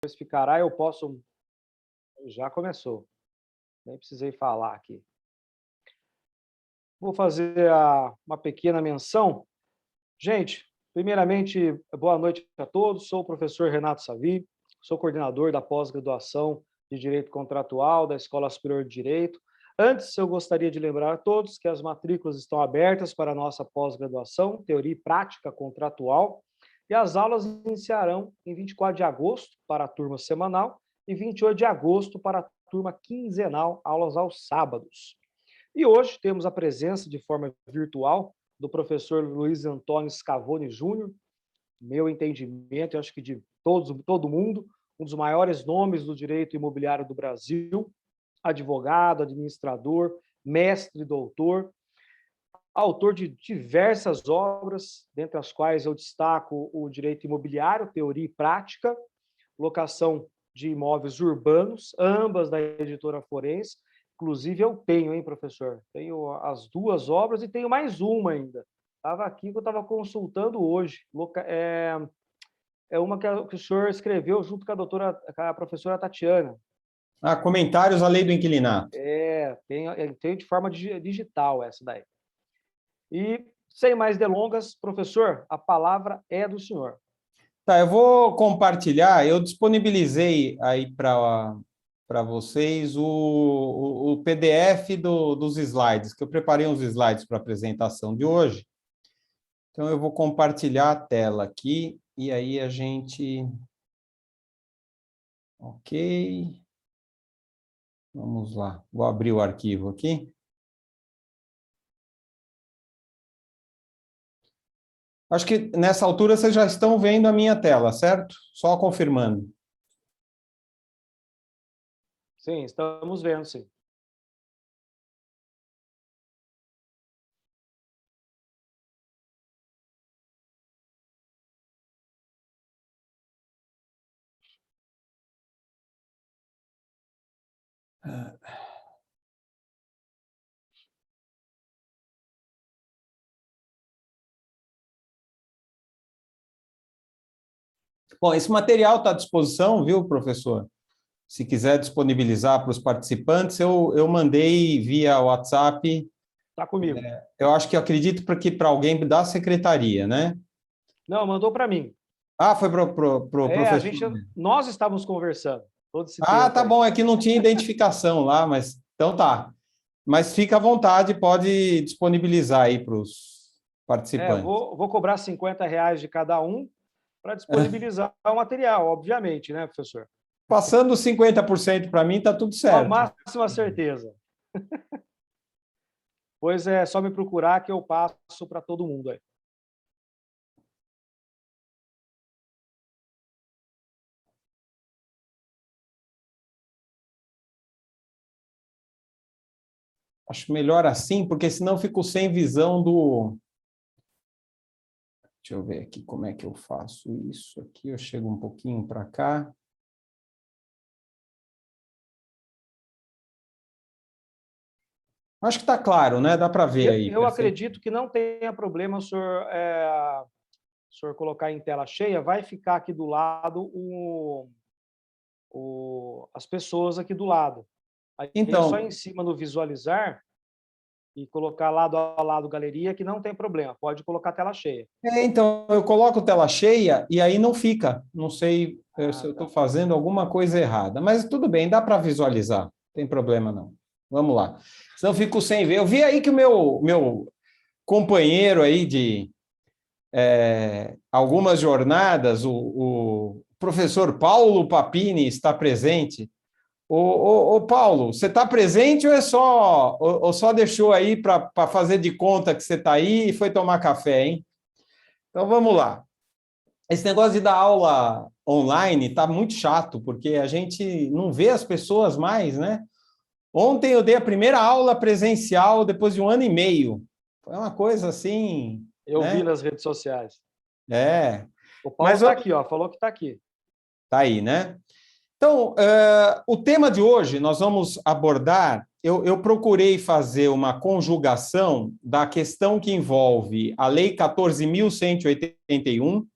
depois ficará, eu posso. Já começou, nem precisei falar aqui. Vou fazer uma pequena menção. Gente, primeiramente, boa noite a todos. Sou o professor Renato Savi, sou coordenador da pós-graduação de Direito Contratual da Escola Superior de Direito. Antes, eu gostaria de lembrar a todos que as matrículas estão abertas para a nossa pós-graduação, Teoria e Prática Contratual, e as aulas iniciarão em 24 de agosto para a turma semanal e 28 de agosto para a turma quinzenal, aulas aos sábados. E hoje temos a presença de forma virtual do professor Luiz Antônio Scavone Júnior, meu entendimento, eu acho que de todo mundo, um dos maiores nomes do direito imobiliário do Brasil, advogado, administrador, mestre, doutor, autor de diversas obras, dentre as quais eu destaco o Direito Imobiliário, Teoria e Prática, Locação de Imóveis Urbanos, ambas da editora Forense. Inclusive, eu tenho, hein, professor? Tenho as duas obras e tenho mais uma ainda. Estava aqui que eu estava consultando hoje. É uma que o senhor escreveu junto com a professora Tatiana. Comentários à lei do inquilinato. Tenho de forma digital essa daí. E, sem mais delongas, professor, a palavra é do senhor. Tá, eu vou compartilhar, eu disponibilizei aí para vocês o PDF dos slides, que eu preparei uns slides para a apresentação de hoje. Então, eu vou compartilhar a tela aqui, e aí a gente... Ok. Vamos lá, vou abrir o arquivo aqui. Acho que nessa altura vocês já estão vendo a minha tela, certo? Só confirmando. Sim, estamos vendo, sim. Bom, esse material está à disposição, viu, professor? Se quiser disponibilizar para os participantes, eu mandei via WhatsApp. Está comigo. Eu acredito que para alguém da secretaria, né? Não, mandou para mim. Foi para o professor. Nós estávamos conversando todo esse tempo. Tá bom, é que não tinha identificação lá, mas então tá. Mas fica à vontade, pode disponibilizar aí para os participantes. Vou cobrar R$50 de cada um para disponibilizar o material, obviamente, né, professor? Passando 50% para mim, está tudo certo. Com a máxima certeza. Pois é, só me procurar que eu passo para todo mundo aí. Acho melhor assim, porque senão eu fico sem visão do... Deixa eu ver aqui como é que eu faço isso aqui. Eu chego um pouquinho para cá. Acho que está claro, né? Dá para ver aí. Eu acredito que não tenha problema o senhor colocar em tela cheia. Vai ficar aqui do lado as pessoas aqui do lado. Aí então, é só em cima no visualizar e colocar lado a lado galeria, que não tem problema. Pode colocar tela cheia. Então, eu coloco tela cheia e aí não fica. Não sei se eu estou fazendo alguma coisa errada. Mas tudo bem, dá para visualizar. Não tem problema, não. Vamos lá. Senão eu fico sem ver. Eu vi aí que o meu companheiro aí de algumas jornadas, o professor Paulo Papini, está presente. Ô Paulo, você está presente ou só deixou aí para fazer de conta que você está aí e foi tomar café, hein? Então, vamos lá. Esse negócio de dar aula online está muito chato, porque a gente não vê as pessoas mais, né? Ontem eu dei a primeira aula presencial depois de 1 ano e meio. Foi uma coisa assim... Eu vi nas redes sociais. O Paulo está aqui, falou que está aqui. Está aí, né? Então, o tema de hoje nós vamos abordar, eu procurei fazer uma conjugação da questão que envolve a Lei 14.181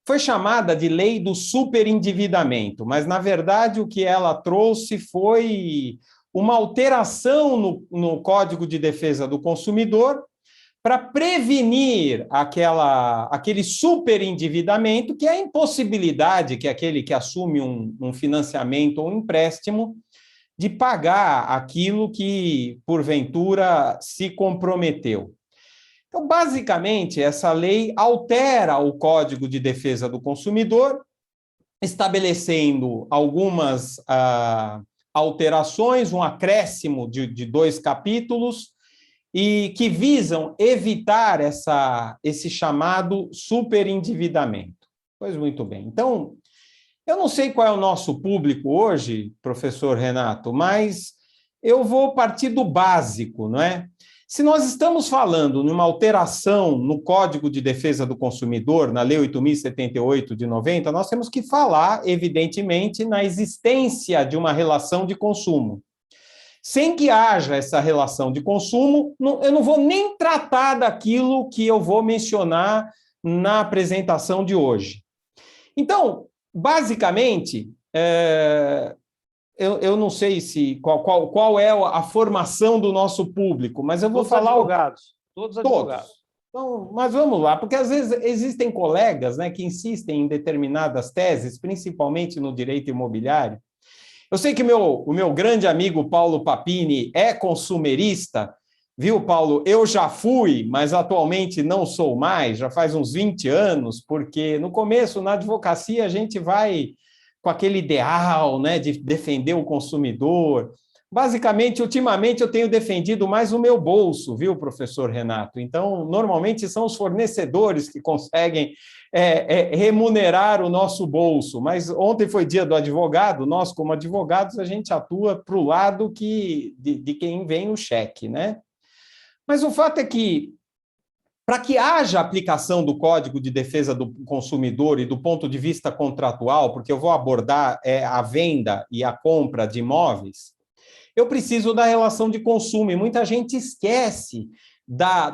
foi chamada de lei do superendividamento, mas, na verdade, o que ela trouxe foi uma alteração no Código de Defesa do Consumidor para prevenir aquele superendividamento, que é a impossibilidade que aquele que assume um financiamento ou um empréstimo de pagar aquilo que, porventura, se comprometeu. Então, basicamente, essa lei altera o Código de Defesa do Consumidor, estabelecendo algumas alterações, um acréscimo de 2 capítulos, e que visam evitar esse chamado superendividamento. Pois muito bem. Então, eu não sei qual é o nosso público hoje, professor Renato, mas eu vou partir do básico, não é? Se nós estamos falando numa alteração no Código de Defesa do Consumidor, na Lei 8.078 de 90, nós temos que falar, evidentemente, na existência de uma relação de consumo. Sem que haja essa relação de consumo, eu não vou nem tratar daquilo que eu vou mencionar na apresentação de hoje. Então, basicamente, eu não sei qual é a formação do nosso público, mas eu vou falar... Todos advogados. Então, mas vamos lá, porque às vezes existem colegas, né, que insistem em determinadas teses, principalmente no direito imobiliário. Eu sei que o meu grande amigo Paulo Papini é consumerista, viu, Paulo? Eu já fui, mas atualmente não sou mais, já faz uns 20 anos, porque no começo, na advocacia, a gente vai com aquele ideal, né, de defender o consumidor. Basicamente, ultimamente, eu tenho defendido mais o meu bolso, viu, professor Renato? Então, normalmente são os fornecedores que conseguem remunerar o nosso bolso, mas ontem foi dia do advogado, nós, como advogados, a gente atua para o lado de quem vem o cheque, né? Mas o fato é que, para que haja aplicação do Código de Defesa do Consumidor e do ponto de vista contratual, porque eu vou abordar a venda e a compra de imóveis, eu preciso da relação de consumo, e muita gente esquece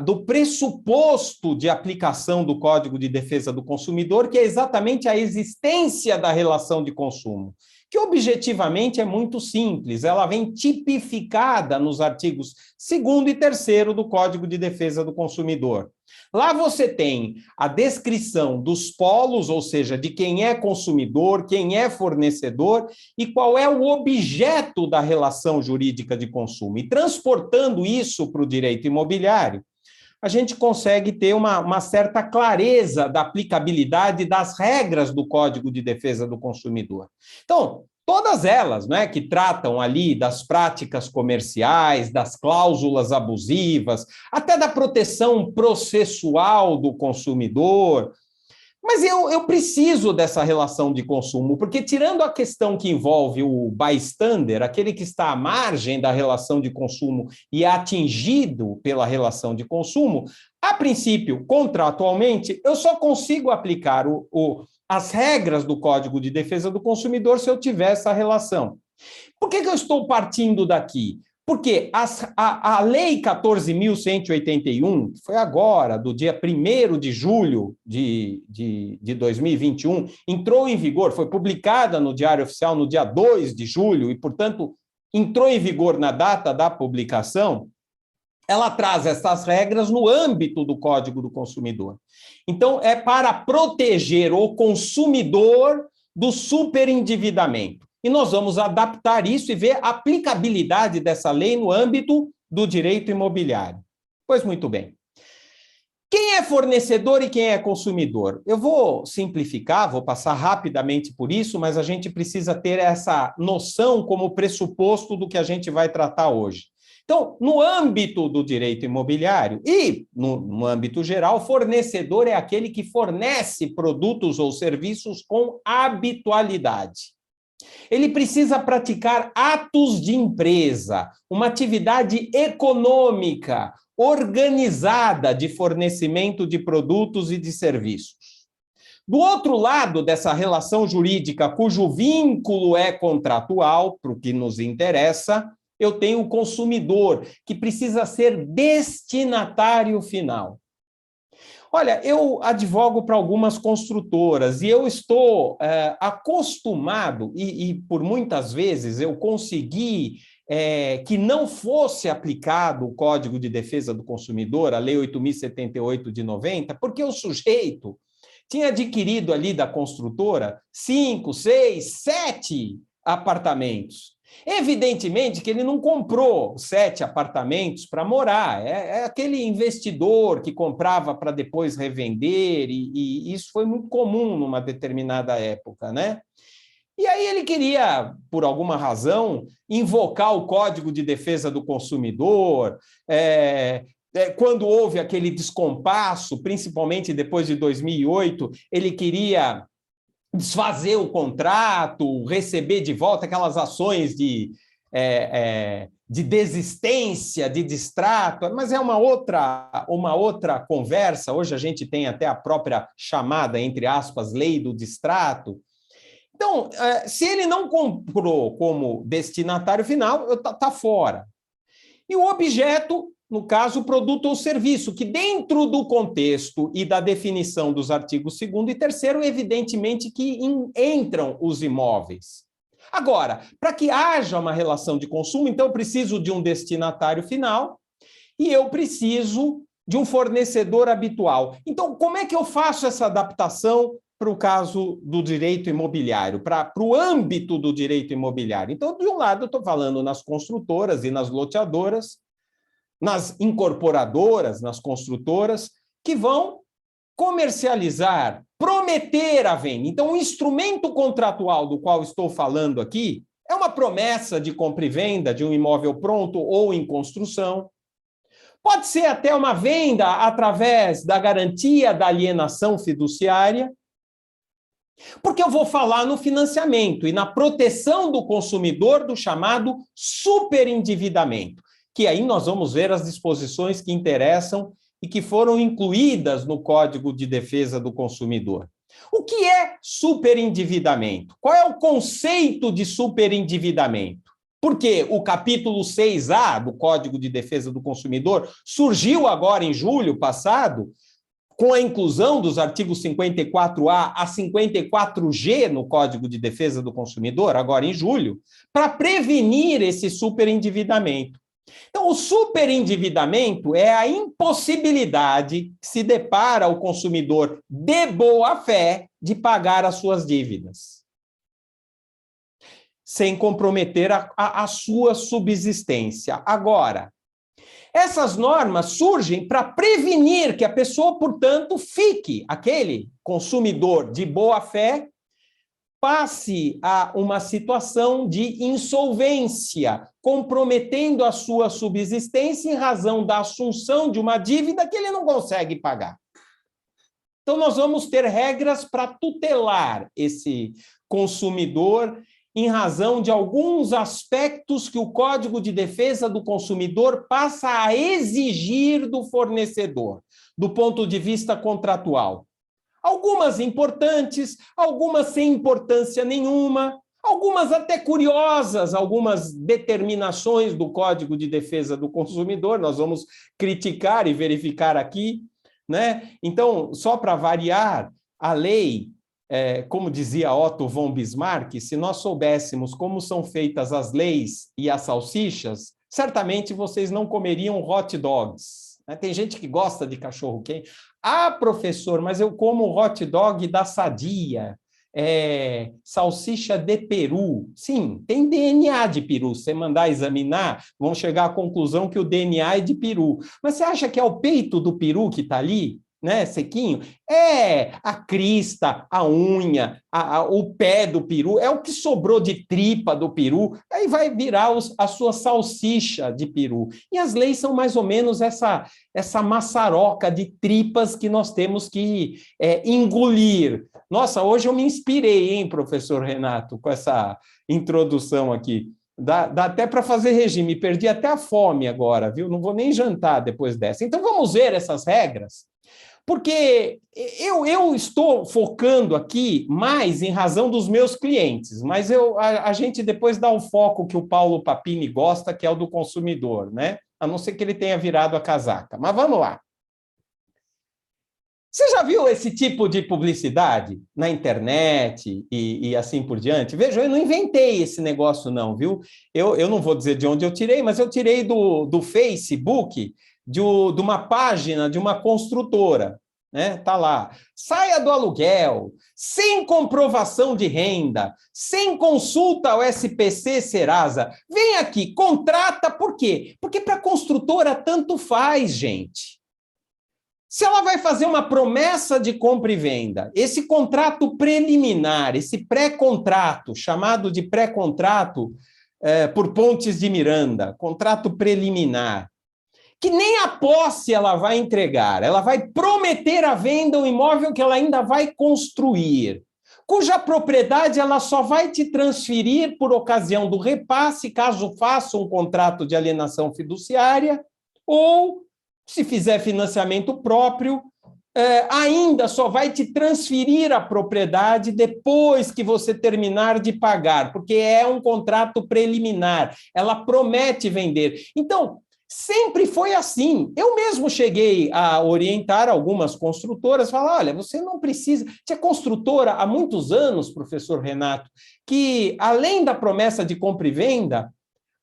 do pressuposto de aplicação do Código de Defesa do Consumidor, que é exatamente a existência da relação de consumo, que objetivamente é muito simples, ela vem tipificada nos artigos 2º e 3º do Código de Defesa do Consumidor. Lá você tem a descrição dos polos, ou seja, de quem é consumidor, quem é fornecedor e qual é o objeto da relação jurídica de consumo. E transportando isso para o direito imobiliário, a gente consegue ter uma certa clareza da aplicabilidade das regras do Código de Defesa do Consumidor. Então, todas elas, né, que tratam ali das práticas comerciais, das cláusulas abusivas, até da proteção processual do consumidor. Mas eu preciso dessa relação de consumo, porque tirando a questão que envolve o bystander, aquele que está à margem da relação de consumo e é atingido pela relação de consumo, a princípio, contratualmente, eu só consigo aplicar as regras do Código de Defesa do Consumidor se eu tiver essa relação. Por que eu estou partindo daqui? Porque a Lei 14.181, que foi agora, do dia 1º de julho de 2021, entrou em vigor, foi publicada no Diário Oficial no dia 2 de julho e, portanto, entrou em vigor na data da publicação, ela traz essas regras no âmbito do Código do Consumidor. Então, é para proteger o consumidor do superendividamento. E nós vamos adaptar isso e ver a aplicabilidade dessa lei no âmbito do direito imobiliário. Pois muito bem. Quem é fornecedor e quem é consumidor? Eu vou simplificar, vou passar rapidamente por isso, mas a gente precisa ter essa noção como pressuposto do que a gente vai tratar hoje. Então, no âmbito do direito imobiliário e no âmbito geral, fornecedor é aquele que fornece produtos ou serviços com habitualidade. Ele precisa praticar atos de empresa, uma atividade econômica, organizada de fornecimento de produtos e de serviços. Do outro lado dessa relação jurídica, cujo vínculo é contratual, para o que nos interessa, eu tenho o consumidor, que precisa ser destinatário final. Olha, eu advogo para algumas construtoras e eu estou acostumado, e por muitas vezes eu consegui que não fosse aplicado o Código de Defesa do Consumidor, a Lei 8.078 de 90, porque o sujeito tinha adquirido ali da construtora 5, 6, 7 apartamentos. Evidentemente que ele não comprou 7 apartamentos para morar, é aquele investidor que comprava para depois revender, e isso foi muito comum numa determinada época, né? E aí ele queria, por alguma razão, invocar o Código de Defesa do Consumidor, quando houve aquele descompasso, principalmente depois de 2008, ele queria desfazer o contrato, receber de volta aquelas ações de desistência, de distrato, mas é uma outra conversa. Hoje a gente tem até a própria chamada, entre aspas, lei do distrato. Então, se ele não comprou como destinatário final, está fora. E o objeto, no caso, o produto ou serviço, que dentro do contexto e da definição dos artigos 2º e 3º, evidentemente que entram os imóveis. Agora, para que haja uma relação de consumo, então eu preciso de um destinatário final e eu preciso de um fornecedor habitual. Então, como é que eu faço essa adaptação para o caso do direito imobiliário, para o âmbito do direito imobiliário? Então, de um lado, eu estou falando nas construtoras e nas loteadoras, nas incorporadoras, nas construtoras, que vão comercializar, prometer a venda. Então, o instrumento contratual do qual estou falando aqui é uma promessa de compra e venda de um imóvel pronto ou em construção. Pode ser até uma venda através da garantia da alienação fiduciária, porque eu vou falar no financiamento e na proteção do consumidor do chamado superendividamento, que aí nós vamos ver as disposições que interessam e que foram incluídas no Código de Defesa do Consumidor. O que é superendividamento? Qual é o conceito de superendividamento? Porque o capítulo 6A do Código de Defesa do Consumidor surgiu agora em julho passado, com a inclusão dos artigos 54A a 54G no Código de Defesa do Consumidor, agora em julho, para prevenir esse superendividamento. Então, o superendividamento é a impossibilidade que se depara ao consumidor de boa-fé de pagar as suas dívidas, sem comprometer a sua subsistência. Agora, essas normas surgem para prevenir que a pessoa, portanto, fique, aquele consumidor de boa-fé, passe a uma situação de insolvência, comprometendo a sua subsistência em razão da assunção de uma dívida que ele não consegue pagar. Então, nós vamos ter regras para tutelar esse consumidor em razão de alguns aspectos que o Código de Defesa do Consumidor passa a exigir do fornecedor, do ponto de vista contratual. Algumas importantes, algumas sem importância nenhuma, algumas até curiosas, algumas determinações do Código de Defesa do Consumidor, nós vamos criticar e verificar aqui, né? Então, só para variar, a lei, como dizia Otto von Bismarck, se nós soubéssemos como são feitas as leis e as salsichas, certamente vocês não comeriam hot dogs. Tem gente que gosta de cachorro-quente. Ah, professor, mas eu como hot dog da Sadia, salsicha de peru. Sim, tem DNA de peru. Se você mandar examinar, vão chegar à conclusão que o DNA é de peru. Mas você acha que é o peito do peru que está ali, né, sequinho? É a crista, a unha, o pé do peru, é o que sobrou de tripa do peru, aí vai virar a sua salsicha de peru. E as leis são mais ou menos essa maçaroca de tripas que nós temos que engolir. Nossa, hoje eu me inspirei, hein, professor Renato, com essa introdução aqui. Dá até para fazer regime, perdi até a fome agora, viu? Não vou nem jantar depois dessa. Então vamos ver essas regras, porque eu estou focando aqui mais em razão dos meus clientes, mas a gente depois dá o foco que o Paulo Papini gosta, que é o do consumidor, né? A não ser que ele tenha virado a casaca. Mas vamos lá. Você já viu esse tipo de publicidade na internet e assim por diante? Veja, eu não inventei esse negócio não, viu? Eu não vou dizer de onde eu tirei, mas eu tirei do Facebook, de uma página de uma construtora, né? Tá lá. Saia do aluguel, sem comprovação de renda, sem consulta ao SPC Serasa. Vem aqui, contrata, por quê? Porque para a construtora tanto faz, gente. Se ela vai fazer uma promessa de compra e venda, esse contrato preliminar, esse pré-contrato, chamado de pré-contrato por Pontes de Miranda, contrato preliminar, que nem a posse ela vai entregar, ela vai prometer a venda um imóvel que ela ainda vai construir, cuja propriedade ela só vai te transferir por ocasião do repasse, caso faça um contrato de alienação fiduciária, ou se fizer financiamento próprio, ainda só vai te transferir a propriedade depois que você terminar de pagar, porque é um contrato preliminar, ela promete vender. Então, sempre foi assim. Eu mesmo cheguei a orientar algumas construtoras, falar, olha, você não precisa... Tinha construtora há muitos anos, professor Renato, que além da promessa de compra e venda,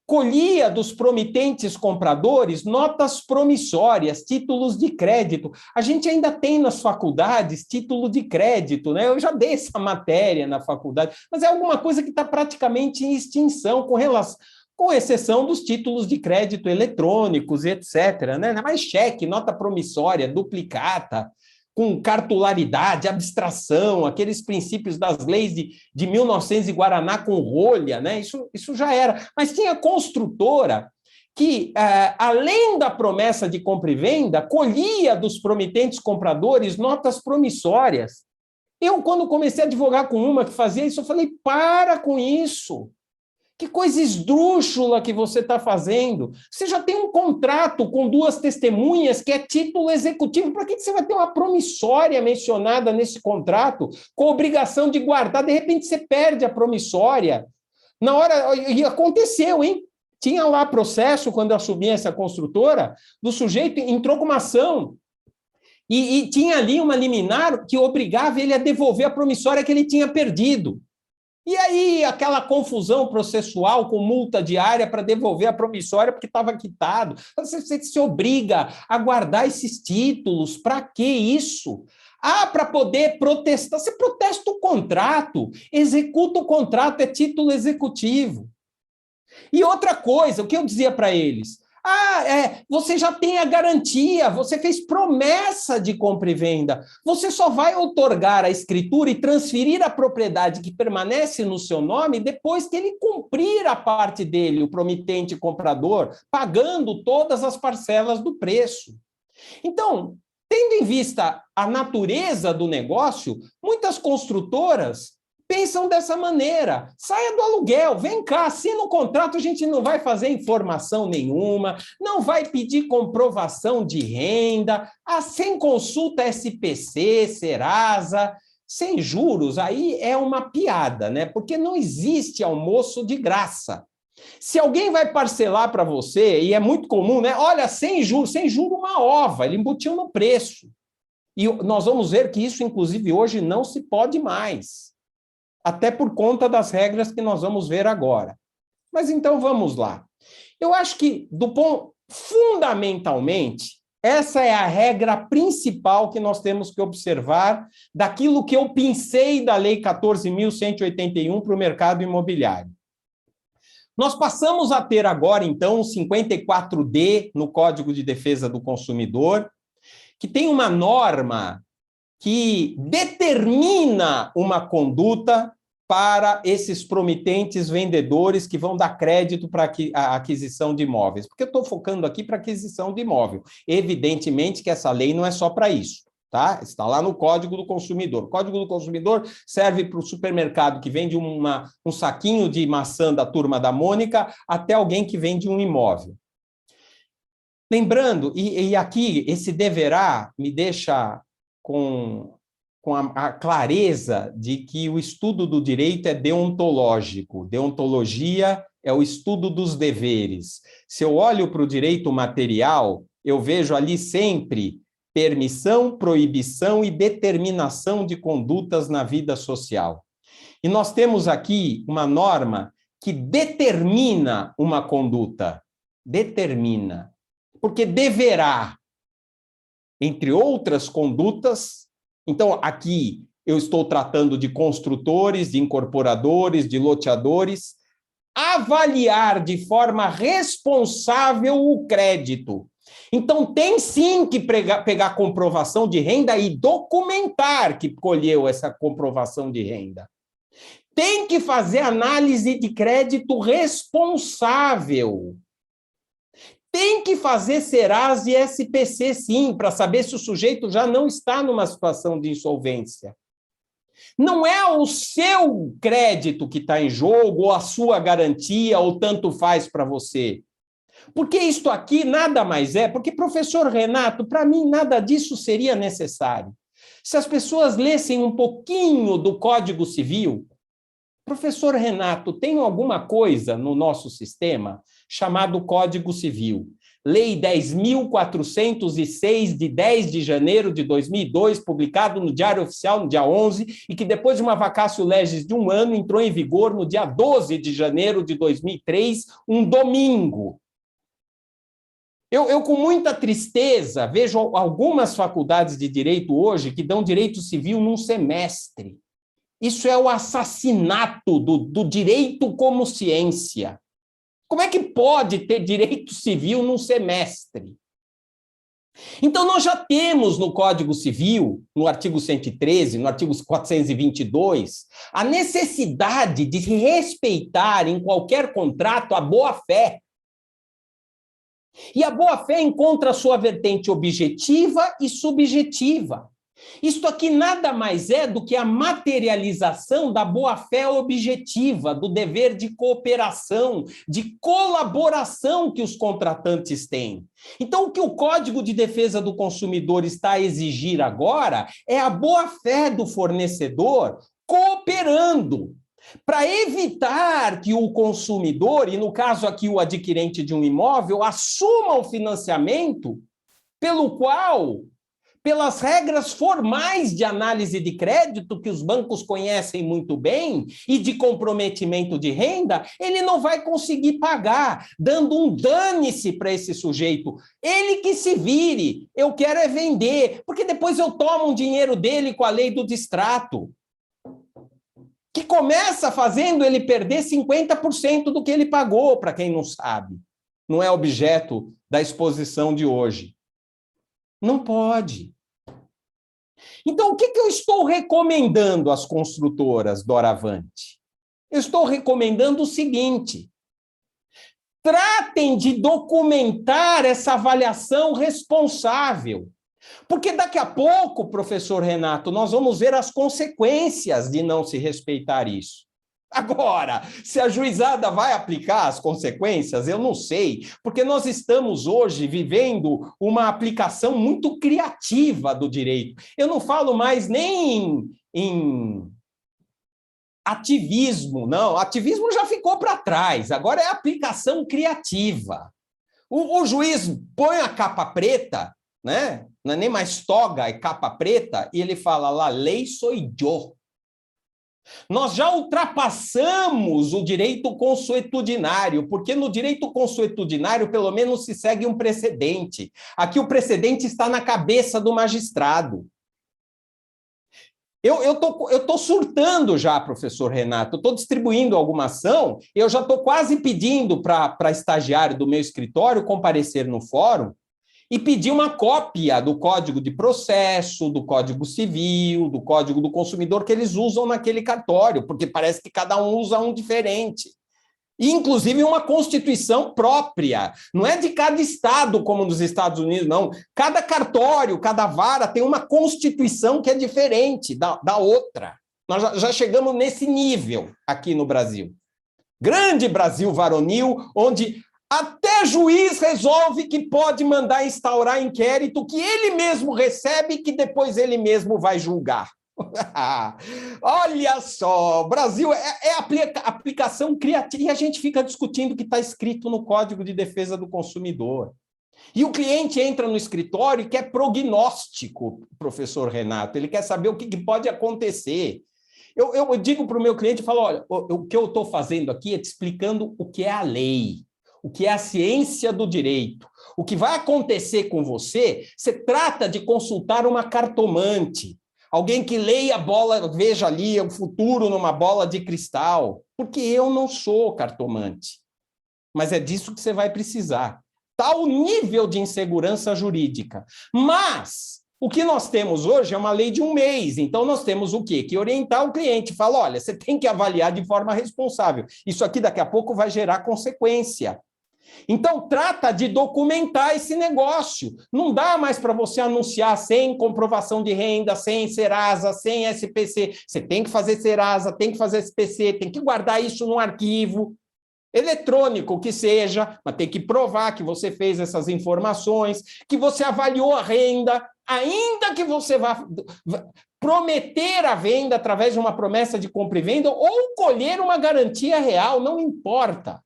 colhia dos promitentes compradores notas promissórias, títulos de crédito. A gente ainda tem nas faculdades título de crédito, né? Eu já dei essa matéria na faculdade, mas é alguma coisa que está praticamente em extinção com exceção dos títulos de crédito eletrônicos, etc., né? Mas cheque, nota promissória, duplicata, com cartularidade, abstração, aqueles princípios das leis de 1900 e Guaraná com rolha, né? Isso já era. Mas tinha construtora que, além da promessa de compra e venda, colhia dos promitentes compradores notas promissórias. Eu, quando comecei a advogar com uma que fazia isso, eu falei, para com isso. Que coisa esdrúxula que você está fazendo. Você já tem um contrato com duas testemunhas que é título executivo. Para que você vai ter uma promissória mencionada nesse contrato com obrigação de guardar? De repente você perde a promissória. Na hora... E aconteceu, hein? Tinha lá processo, quando eu assumi essa construtora, do sujeito entrou com uma ação e tinha ali uma liminar que obrigava ele a devolver a promissória que ele tinha perdido. E aí, aquela confusão processual com multa diária para devolver a promissória porque estava quitado. Você se obriga a guardar esses títulos. Para que isso? Para poder protestar. Você protesta o contrato, executa o contrato, é título executivo. E outra coisa, o que eu dizia para eles? Você já tem a garantia, você fez promessa de compra e venda. Você só vai outorgar a escritura e transferir a propriedade que permanece no seu nome depois que ele cumprir a parte dele, o promitente comprador, pagando todas as parcelas do preço. Então, tendo em vista a natureza do negócio, muitas construtoras pensam dessa maneira, saia do aluguel, vem cá, assina um contrato, a gente não vai fazer informação nenhuma, não vai pedir comprovação de renda, sem consulta SPC, Serasa, sem juros, aí é uma piada, né? Porque não existe almoço de graça. Se alguém vai parcelar para você, e é muito comum, né? Olha, sem juro uma ova, ele embutiu no preço. E nós vamos ver que isso, inclusive, hoje não se pode mais. Até por conta das regras que nós vamos ver agora. Mas então vamos lá. Eu acho que, fundamentalmente, essa é a regra principal que nós temos que observar daquilo que eu pensei da Lei 14.181 para o mercado imobiliário. Nós passamos a ter agora, então, o 54D no Código de Defesa do Consumidor, que tem uma norma que determina uma conduta para esses promitentes vendedores que vão dar crédito para a aquisição de imóveis. Porque eu estou focando aqui para aquisição de imóvel. Evidentemente que essa lei não é só para isso, tá? Está lá no Código do Consumidor. O Código do Consumidor serve para o supermercado que vende um saquinho de maçã da Turma da Mônica até alguém que vende um imóvel. Lembrando, e aqui esse deverá me deixa com a clareza de que o estudo do direito é deontológico. Deontologia é o estudo dos deveres. Se eu olho para o direito material, eu vejo ali sempre permissão, proibição e determinação de condutas na vida social. E nós temos aqui uma norma que determina uma conduta. Determina. Porque deverá, entre outras condutas, então aqui eu estou tratando de construtores, de incorporadores, de loteadores, avaliar de forma responsável o crédito. Então, tem sim que pegar comprovação de renda e documentar que colheu essa comprovação de renda. Tem que fazer análise de crédito responsável. Tem que fazer Serasa e SPC, sim, para saber se o sujeito já não está numa situação de insolvência. Não é o seu crédito que está em jogo, ou a sua garantia, ou tanto faz para você. Porque isto aqui nada mais é, porque, professor Renato, para mim nada disso seria necessário. Se as pessoas lessem um pouquinho do Código Civil, professor Renato, tem alguma coisa no nosso sistema chamado Código Civil. Lei 10.406, de 10 de janeiro de 2002, publicado no Diário Oficial no dia 11, e que depois de uma vacatio legis de 1 ano, entrou em vigor no dia 12 de janeiro de 2003, um domingo. Eu, com muita tristeza, vejo algumas faculdades de direito hoje que dão direito civil num semestre. Isso é o assassinato do direito como ciência. Como é que pode ter direito civil num semestre? Então, nós já temos no Código Civil, no artigo 113, no artigo 422, a necessidade de respeitar em qualquer contrato a boa-fé. E a boa-fé encontra a sua vertente objetiva e subjetiva. Isto aqui nada mais é do que a materialização da boa-fé objetiva, do dever de cooperação, de colaboração que os contratantes têm. Então, o que o Código de Defesa do Consumidor está a exigir agora é a boa-fé do fornecedor cooperando, para evitar que o consumidor, e no caso aqui o adquirente de um imóvel, assuma o financiamento pelo qual, pelas regras formais de análise de crédito, que os bancos conhecem muito bem, e de comprometimento de renda, ele não vai conseguir pagar, dando um dane-se para esse sujeito. Ele que se vire, eu quero é vender, porque depois eu tomo o dinheiro dele com a lei do distrato, que começa fazendo ele perder 50% do que ele pagou, para quem não sabe. Não é objeto da exposição de hoje. Não pode. Então, o que eu estou recomendando às construtoras doravante? Eu estou recomendando o seguinte: tratem de documentar essa avaliação responsável. Porque daqui a pouco, professor Renato, nós vamos ver as consequências de não se respeitar isso. Agora, se a juizada vai aplicar as consequências, eu não sei, porque nós estamos hoje vivendo uma aplicação muito criativa do direito. Eu não falo mais nem em ativismo, não. Ativismo já ficou para trás, agora é aplicação criativa. O juiz põe a capa preta, né? Não é nem mais toga, é capa preta, e ele fala, la lei soy yo. Nós já ultrapassamos o direito consuetudinário, porque no direito consuetudinário, pelo menos, se segue um precedente. Aqui o precedente está na cabeça do magistrado. Eu tô surtando já, professor Renato, eu estou distribuindo alguma ação, eu já estou quase pedindo para estagiário do meu escritório comparecer no fórum e pedir uma cópia do Código de Processo, do Código Civil, do Código do Consumidor que eles usam naquele cartório, porque parece que cada um usa um diferente. E, inclusive, uma Constituição própria. Não é de cada estado, como nos Estados Unidos, não. Cada cartório, cada vara tem uma Constituição que é diferente da outra. Nós já chegamos nesse nível aqui no Brasil. Grande Brasil varonil, onde até juiz resolve que pode mandar instaurar inquérito que ele mesmo recebe e que depois ele mesmo vai julgar. Olha só, Brasil é aplicação criativa e a gente fica discutindo o que está escrito no Código de Defesa do Consumidor. E o cliente entra no escritório e quer prognóstico, professor Renato, ele quer saber o que pode acontecer. Eu digo para o meu cliente, eu falo, olha, o que eu estou fazendo aqui é te explicando o que é a lei, o que é a ciência do direito. O que vai acontecer com você, você trata de consultar uma cartomante, alguém que leia a bola, veja ali o futuro numa bola de cristal, porque eu não sou cartomante. Mas é disso que você vai precisar. Tal nível de insegurança jurídica. Mas o que nós temos hoje é uma lei de um mês. Então, nós temos o quê? Que orientar o cliente. Fala, olha, você tem que avaliar de forma responsável. Isso aqui daqui a pouco vai gerar consequência. Então, trata de documentar esse negócio. Não dá mais para você anunciar sem comprovação de renda, sem Serasa, sem SPC. Você tem que fazer Serasa, tem que fazer SPC, tem que guardar isso no arquivo eletrônico que seja, mas tem que provar que você fez essas informações, que você avaliou a renda, ainda que você vá prometer a venda através de uma promessa de compra e venda ou colher uma garantia real, não importa.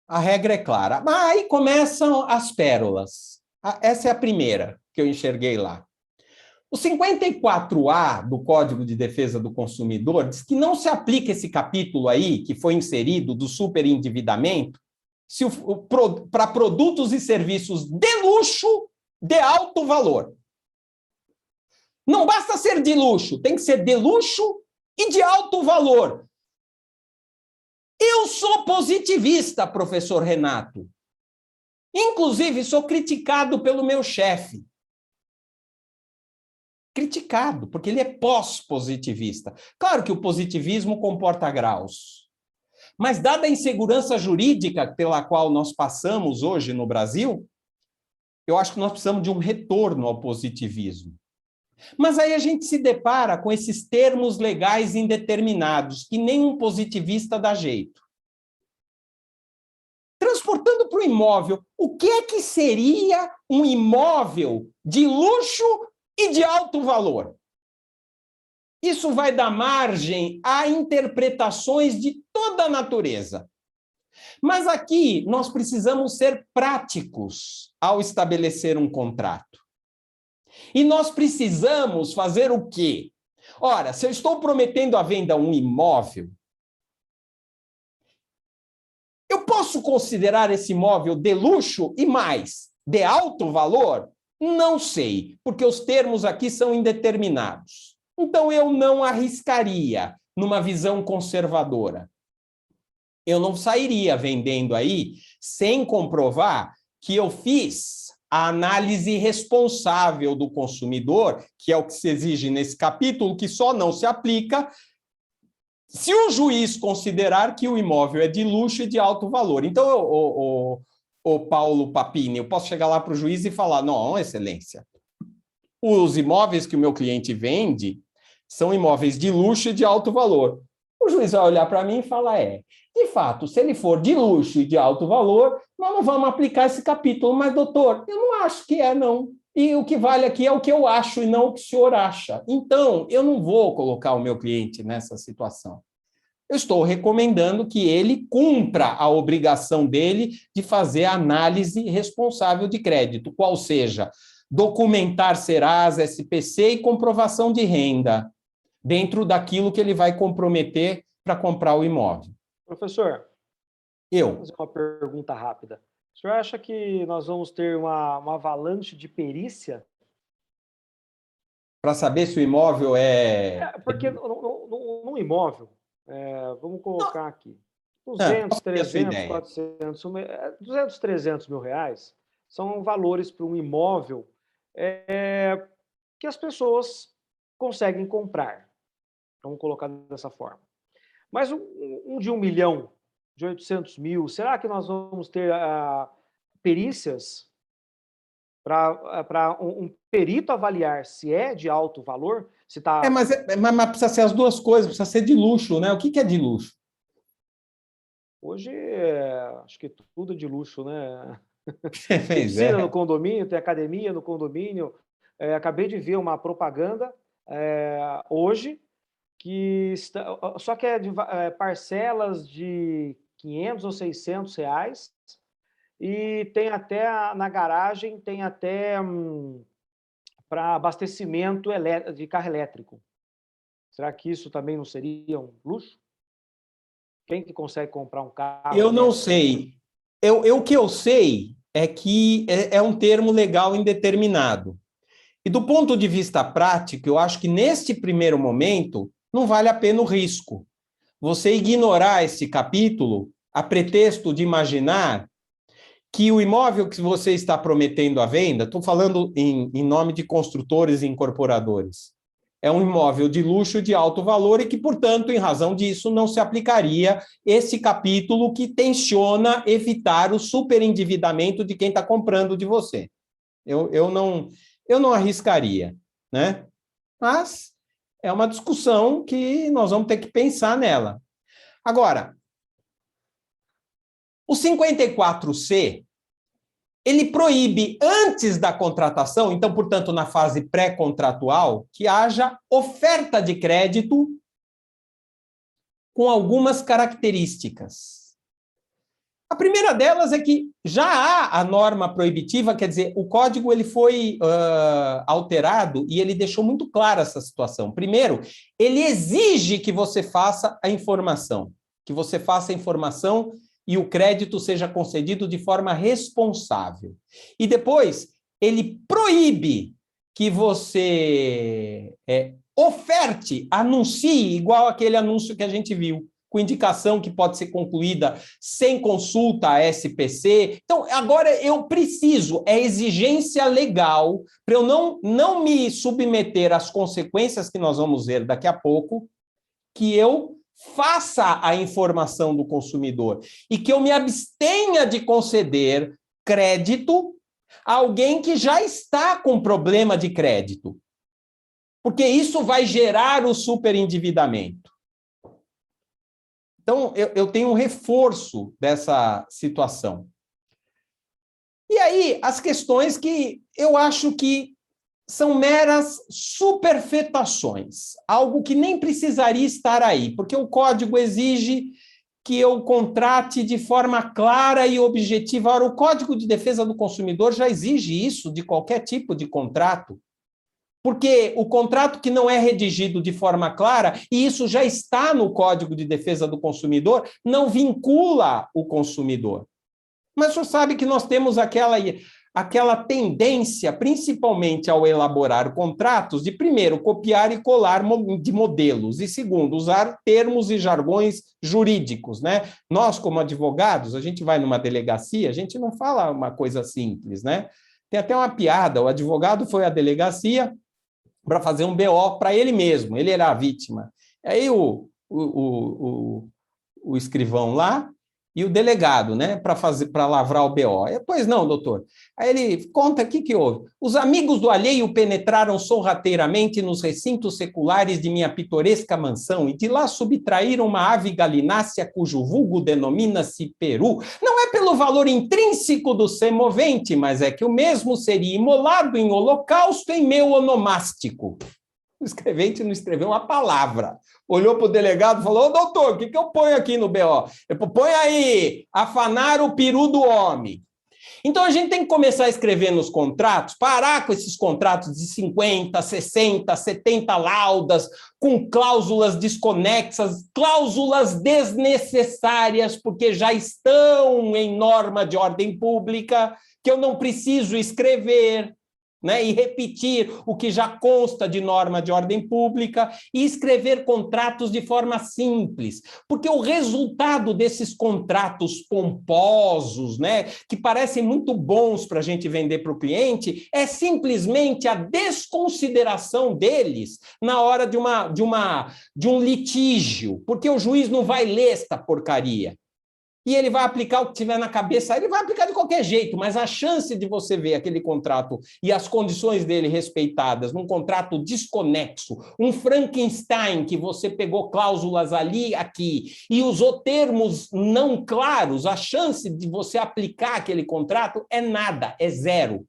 A regra é clara. Mas aí começam as pérolas. Essa é a primeira que eu enxerguei lá. O 54A do Código de Defesa do Consumidor diz que não se aplica esse capítulo aí, que foi inserido do superendividamento, para produtos e serviços de luxo de alto valor. Não basta ser de luxo, tem que ser de luxo e de alto valor. Eu sou positivista, professor Renato. Inclusive, sou criticado pelo meu chefe. Criticado, porque ele é pós-positivista. Claro que o positivismo comporta graus. Mas, dada a insegurança jurídica pela qual nós passamos hoje no Brasil, eu acho que nós precisamos de um retorno ao positivismo. Mas aí a gente se depara com esses termos legais indeterminados, que nenhum positivista dá jeito. Transportando para o imóvel, o que é que seria um imóvel de luxo e de alto valor? Isso vai dar margem a interpretações de toda a natureza. Mas aqui nós precisamos ser práticos ao estabelecer um contrato. E nós precisamos fazer o quê? Ora, se eu estou prometendo à venda um imóvel, eu posso considerar esse imóvel de luxo e mais, de alto valor? Não sei, porque os termos aqui são indeterminados. Então, eu não arriscaria numa visão conservadora. Eu não sairia vendendo aí sem comprovar que eu fiz a análise responsável do consumidor, que é o que se exige nesse capítulo, que só não se aplica se o juiz considerar que o imóvel é de luxo e de alto valor. Então, o Paulo Papini, eu posso chegar lá para o juiz e falar, não, excelência, os imóveis que o meu cliente vende são imóveis de luxo e de alto valor. O juiz vai olhar para mim e falar, de fato, se ele for de luxo e de alto valor, nós não vamos aplicar esse capítulo, mas, doutor, eu não acho que não. E o que vale aqui é o que eu acho e não o que o senhor acha. Então, eu não vou colocar o meu cliente nessa situação. Eu estou recomendando que ele cumpra a obrigação dele de fazer a análise responsável de crédito, qual seja documentar Serasa, SPC e comprovação de renda, dentro daquilo que ele vai comprometer para comprar o imóvel. Professor, vou fazer uma pergunta rápida. O senhor acha que nós vamos ter uma avalanche de perícia? Para saber se o imóvel Porque num imóvel, vamos colocar aqui, 200, 300, 400, 200, 300 mil reais são valores para um imóvel que as pessoas conseguem comprar. Vamos colocar dessa forma. Mas um de 1 milhão, de 800 mil, será que nós vamos ter perícias para um perito avaliar se é de alto valor? Se tá... mas precisa ser as duas coisas, precisa ser de luxo, né? O que é de luxo? Hoje, acho que tudo é de luxo, né? Tem piscina no condomínio, tem academia no condomínio. Acabei de ver uma propaganda hoje, só que é de parcelas de 500 ou 600 reais, e tem até, na garagem, tem até para abastecimento de carro elétrico. Será que isso também não seria um luxo? Quem que consegue comprar um carro Eu não elétrico? sei. O que eu sei é que é um termo legal indeterminado. E do ponto de vista prático, eu acho que neste primeiro momento não vale a pena o risco. Você ignorar esse capítulo a pretexto de imaginar que o imóvel que você está prometendo à venda, estou falando em nome de construtores e incorporadores, é um imóvel de luxo de alto valor e que, portanto, em razão disso, não se aplicaria esse capítulo que tenciona evitar o superendividamento de quem está comprando de você. Eu não arriscaria, né? Mas é uma discussão que nós vamos ter que pensar nela. Agora, o 54C, ele proíbe, antes da contratação, então, portanto, na fase pré-contratual, que haja oferta de crédito com algumas características. A primeira delas é que já há a norma proibitiva, quer dizer, o código ele foi alterado e ele deixou muito clara essa situação. Primeiro, ele exige que você faça a informação, e o crédito seja concedido de forma responsável. E depois, ele proíbe que você oferte, anuncie, igual aquele anúncio que a gente viu, com indicação que pode ser concluída sem consulta à SPC. Então, agora eu preciso, é exigência legal, para eu não me submeter às consequências que nós vamos ver daqui a pouco, que eu faça a informação do consumidor e que eu me abstenha de conceder crédito a alguém que já está com problema de crédito, porque isso vai gerar o superendividamento. Então, eu tenho um reforço dessa situação. E aí, as questões que eu acho que são meras superfetações, algo que nem precisaria estar aí, porque o código exige que eu contrate de forma clara e objetiva. Ora, o Código de Defesa do Consumidor já exige isso de qualquer tipo de contrato, porque o contrato que não é redigido de forma clara, e isso já está no Código de Defesa do Consumidor, não vincula o consumidor. Mas o senhor sabe que nós temos aquela tendência, principalmente ao elaborar contratos, de, primeiro, copiar e colar de modelos, e, segundo, usar termos e jargões jurídicos, né? Nós, como advogados, a gente vai numa delegacia, a gente não fala uma coisa simples, né? Tem até uma piada, o advogado foi à delegacia para fazer um BO para ele mesmo, ele era a vítima. Aí o escrivão lá e o delegado, né, para lavrar o BO. Pois não, doutor. Aí ele conta aqui que houve. Os amigos do alheio penetraram sorrateiramente nos recintos seculares de minha pitoresca mansão e de lá subtraíram uma ave galinácea cujo vulgo denomina-se peru. Não é pelo valor intrínseco do semovente, mas é que o mesmo seria imolado em holocausto em meu onomástico. O escrevente não escreveu uma palavra. Olhou para o delegado e falou: ô, doutor, o que eu ponho aqui no BO? Põe aí, afanar o peru do homem. Então, a gente tem que começar a escrever nos contratos, parar com esses contratos de 50, 60, 70 laudas, com cláusulas desconexas, cláusulas desnecessárias, porque já estão em norma de ordem pública, que eu não preciso escrever, né, e repetir o que já consta de norma de ordem pública e escrever contratos de forma simples, porque o resultado desses contratos pomposos, né, que parecem muito bons para a gente vender para o cliente, é simplesmente a desconsideração deles na hora de um litígio, porque o juiz não vai ler esta porcaria. E ele vai aplicar o que tiver na cabeça, ele vai aplicar de qualquer jeito, mas a chance de você ver aquele contrato e as condições dele respeitadas num contrato desconexo, um Frankenstein que você pegou cláusulas ali, aqui, e usou termos não claros, a chance de você aplicar aquele contrato é nada, é zero.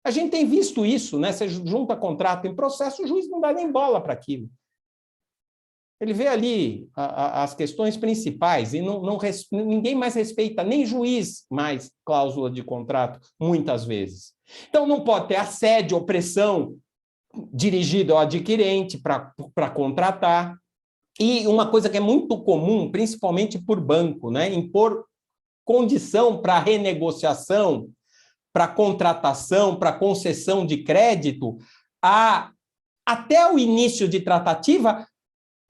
A gente tem visto isso, né? Você junta contrato em processo, o juiz não dá nem bola para aquilo. Ele vê ali as questões principais e ninguém mais respeita, nem juiz mais cláusula de contrato, muitas vezes. Então, não pode ter assédio, opressão dirigida ao adquirente para contratar. E uma coisa que é muito comum, principalmente por banco, né? Impor condição para renegociação, para contratação, para concessão de crédito, até o início de tratativa.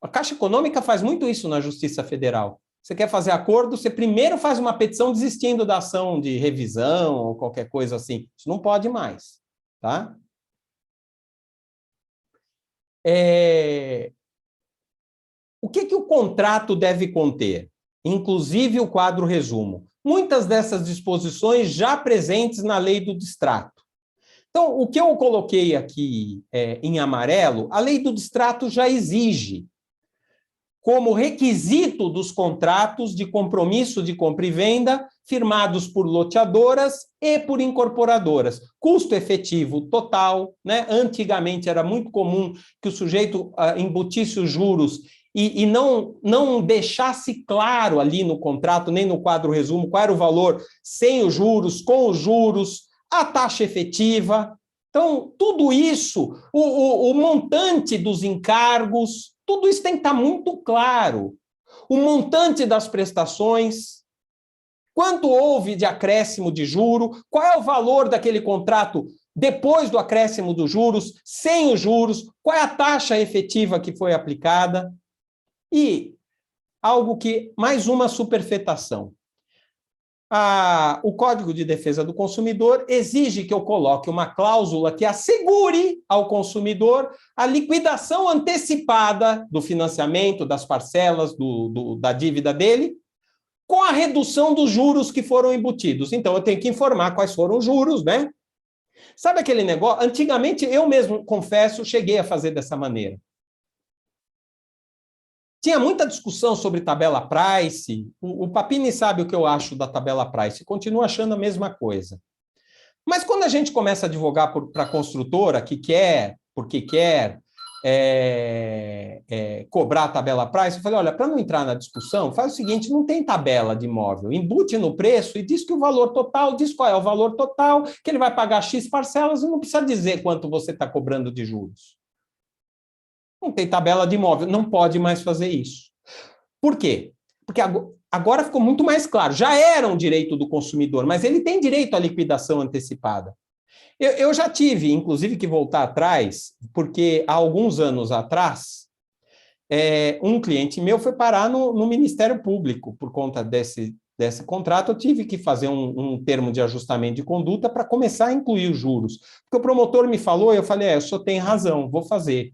A Caixa Econômica faz muito isso na Justiça Federal. Você quer fazer acordo, você primeiro faz uma petição desistindo da ação de revisão ou qualquer coisa assim. Isso não pode mais, tá? O que o contrato deve conter? Inclusive o quadro resumo. Muitas dessas disposições já presentes na lei do distrato. Então, o que eu coloquei aqui em amarelo, a lei do distrato já exige como requisito dos contratos de compromisso de compra e venda firmados por loteadoras e por incorporadoras. Custo efetivo total, né? Antigamente era muito comum que o sujeito embutisse os juros e não deixasse claro ali no contrato, nem no quadro resumo, qual era o valor sem os juros, com os juros, a taxa efetiva. Então, tudo isso, o montante dos encargos, tudo isso tem que estar muito claro. O montante das prestações, quanto houve de acréscimo de juro, qual é o valor daquele contrato depois do acréscimo dos juros, sem os juros, qual é a taxa efetiva que foi aplicada. E algo que, mais uma superfetação. O Código de Defesa do Consumidor exige que eu coloque uma cláusula que assegure ao consumidor a liquidação antecipada do financiamento, das parcelas, da dívida dele, com a redução dos juros que foram embutidos. Então, eu tenho que informar quais foram os juros, né? Sabe aquele negócio? Antigamente, eu mesmo, confesso, cheguei a fazer dessa maneira. Tinha muita discussão sobre tabela price. O Papini sabe o que eu acho da tabela price. Continuo achando a mesma coisa. Mas quando a gente começa a advogar para a construtora que quer, porque quer cobrar a tabela price, eu falei, olha, para não entrar na discussão, faz o seguinte, não tem tabela de imóvel. Embute no preço e diz que o valor total, diz qual é o valor total, que ele vai pagar X parcelas e não precisa dizer quanto você está cobrando de juros. Não tem tabela de imóvel, não pode mais fazer isso. Por quê? Porque agora ficou muito mais claro, já era um direito do consumidor, mas ele tem direito à liquidação antecipada. Eu já tive, inclusive, que voltar atrás, porque há alguns anos atrás, um cliente meu foi parar no Ministério Público por conta desse contrato. Eu tive que fazer um termo de ajustamento de conduta para começar a incluir os juros. Porque o promotor me falou, eu falei, o senhor tem razão, vou fazer.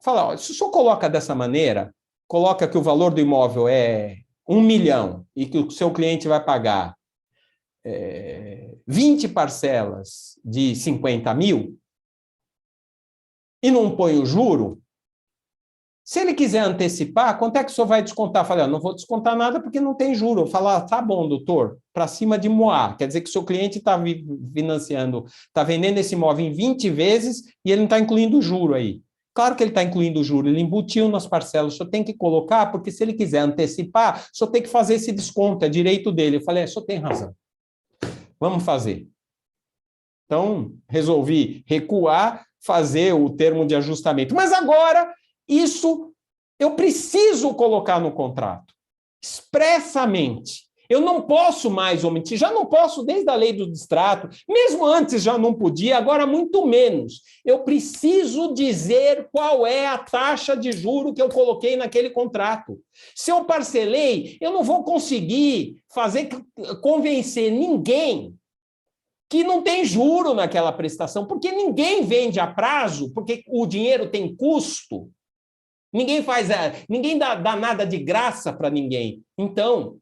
Fala, olha, se o senhor coloca dessa maneira, coloca que o valor do imóvel é 1 milhão e que o seu cliente vai pagar 20 parcelas de 50 mil e não põe o juro, se ele quiser antecipar, quanto é que o senhor vai descontar? Eu falei, não vou descontar nada porque não tem juro. Eu falo, tá bom, doutor, para cima de moar. Quer dizer que o seu cliente está financiando, está vendendo esse imóvel em 20 vezes e ele não está incluindo o juro aí. Claro que ele está incluindo o juro, ele embutiu nas parcelas, o senhor tem que colocar, porque se ele quiser antecipar, o senhor tem que fazer esse desconto, é direito dele. Eu falei, o senhor tem razão, vamos fazer. Então, resolvi recuar, fazer o termo de ajustamento. Mas agora, isso eu preciso colocar no contrato, expressamente. Eu não posso mais omitir, já não posso desde a lei do distrato, mesmo antes já não podia, agora muito menos. Eu preciso dizer qual é a taxa de juro que eu coloquei naquele contrato. Se eu parcelei, eu não vou conseguir convencer ninguém que não tem juro naquela prestação, porque ninguém vende a prazo, porque o dinheiro tem custo. Ninguém dá nada de graça para ninguém. Então,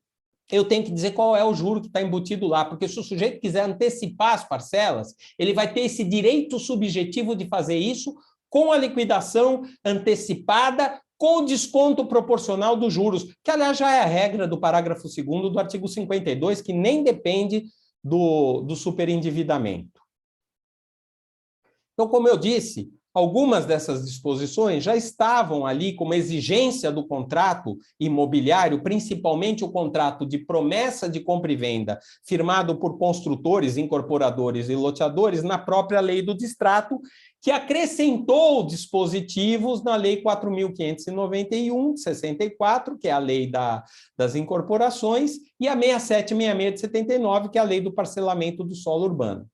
eu tenho que dizer qual é o juro que está embutido lá, porque se o sujeito quiser antecipar as parcelas, ele vai ter esse direito subjetivo de fazer isso com a liquidação antecipada, com o desconto proporcional dos juros, que, aliás, já é a regra do parágrafo 2º do artigo 52, que nem depende do superendividamento. Então, como eu disse, Algumas dessas disposições já estavam ali como exigência do contrato imobiliário, principalmente o contrato de promessa de compra e venda, firmado por construtores, incorporadores e loteadores, na própria lei do distrato, que acrescentou dispositivos na Lei 4.591, de 64, que é a lei das incorporações, e a 6766 de 79, que é a lei do parcelamento do solo urbano.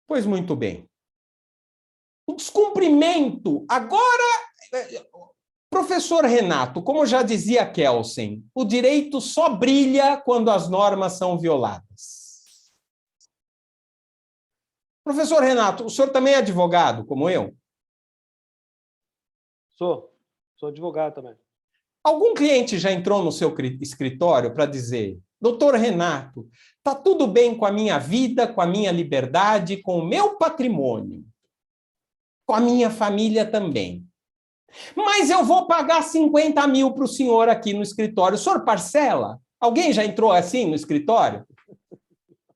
Pois muito bem. O descumprimento, agora, professor Renato, como já dizia Kelsen, o direito só brilha quando as normas são violadas. Professor Renato, o senhor também é advogado, como eu? Sou advogado também. Algum cliente já entrou no seu escritório para dizer: doutor Renato, está tudo bem com a minha vida, com a minha liberdade, com o meu patrimônio, com a minha família também. Mas eu vou pagar 50 mil para o senhor aqui no escritório. O senhor parcela? Alguém já entrou assim no escritório?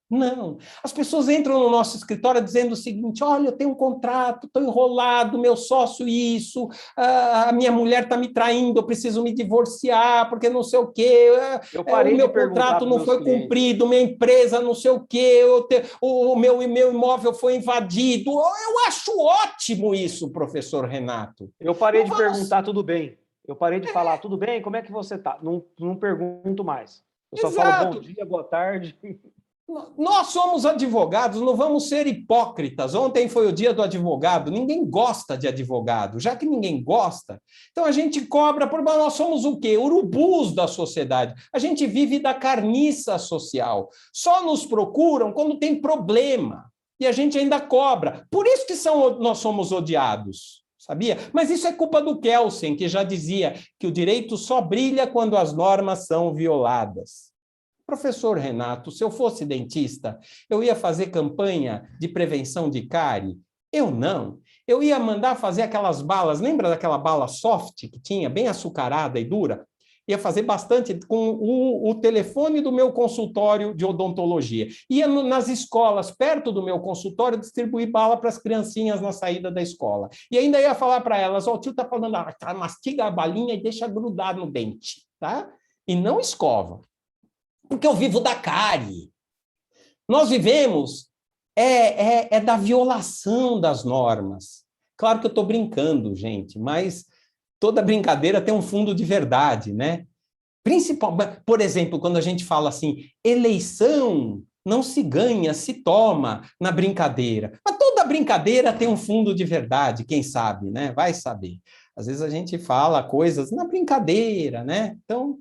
Não. As pessoas entram no nosso escritório dizendo o seguinte: olha, eu tenho um contrato, estou enrolado, meu sócio isso, a minha mulher está me traindo, eu preciso me divorciar, porque não sei o quê, o meu contrato não foi cumprido, minha empresa não sei o quê, o meu imóvel foi invadido. Eu acho ótimo isso, professor Renato. Eu parei de perguntar tudo bem. Eu parei de falar, tudo bem, como é que você está? Não pergunto mais. Eu só falo bom dia, boa tarde. Nós somos advogados, não vamos ser hipócritas. Ontem foi o dia do advogado, ninguém gosta de advogado. Já que ninguém gosta, então a gente cobra, porque nós somos o quê? Urubus da sociedade. A gente vive da carniça social. Só nos procuram quando tem problema. E a gente ainda cobra. Por isso que nós somos odiados. Sabia? Mas isso é culpa do Kelsen, que já dizia que o direito só brilha quando as normas são violadas. Professor Renato, se eu fosse dentista, eu ia fazer campanha de prevenção de cárie? Eu não. Eu ia mandar fazer aquelas balas, lembra daquela bala soft que tinha, bem açucarada e dura? Ia fazer bastante com o telefone do meu consultório de odontologia. Ia nas escolas, perto do meu consultório, distribuir bala para as criancinhas na saída da escola. E ainda ia falar para elas: o tio está falando, mastiga a balinha e deixa grudar no dente, tá? E não escova. Porque eu vivo da cárie. Nós vivemos da violação das normas. Claro que eu estou brincando, gente, mas toda brincadeira tem um fundo de verdade, né? Principalmente, por exemplo, quando a gente fala assim, eleição não se ganha, se toma na brincadeira. Mas toda brincadeira tem um fundo de verdade, quem sabe, né? Vai saber. Às vezes a gente fala coisas na brincadeira, né? Então,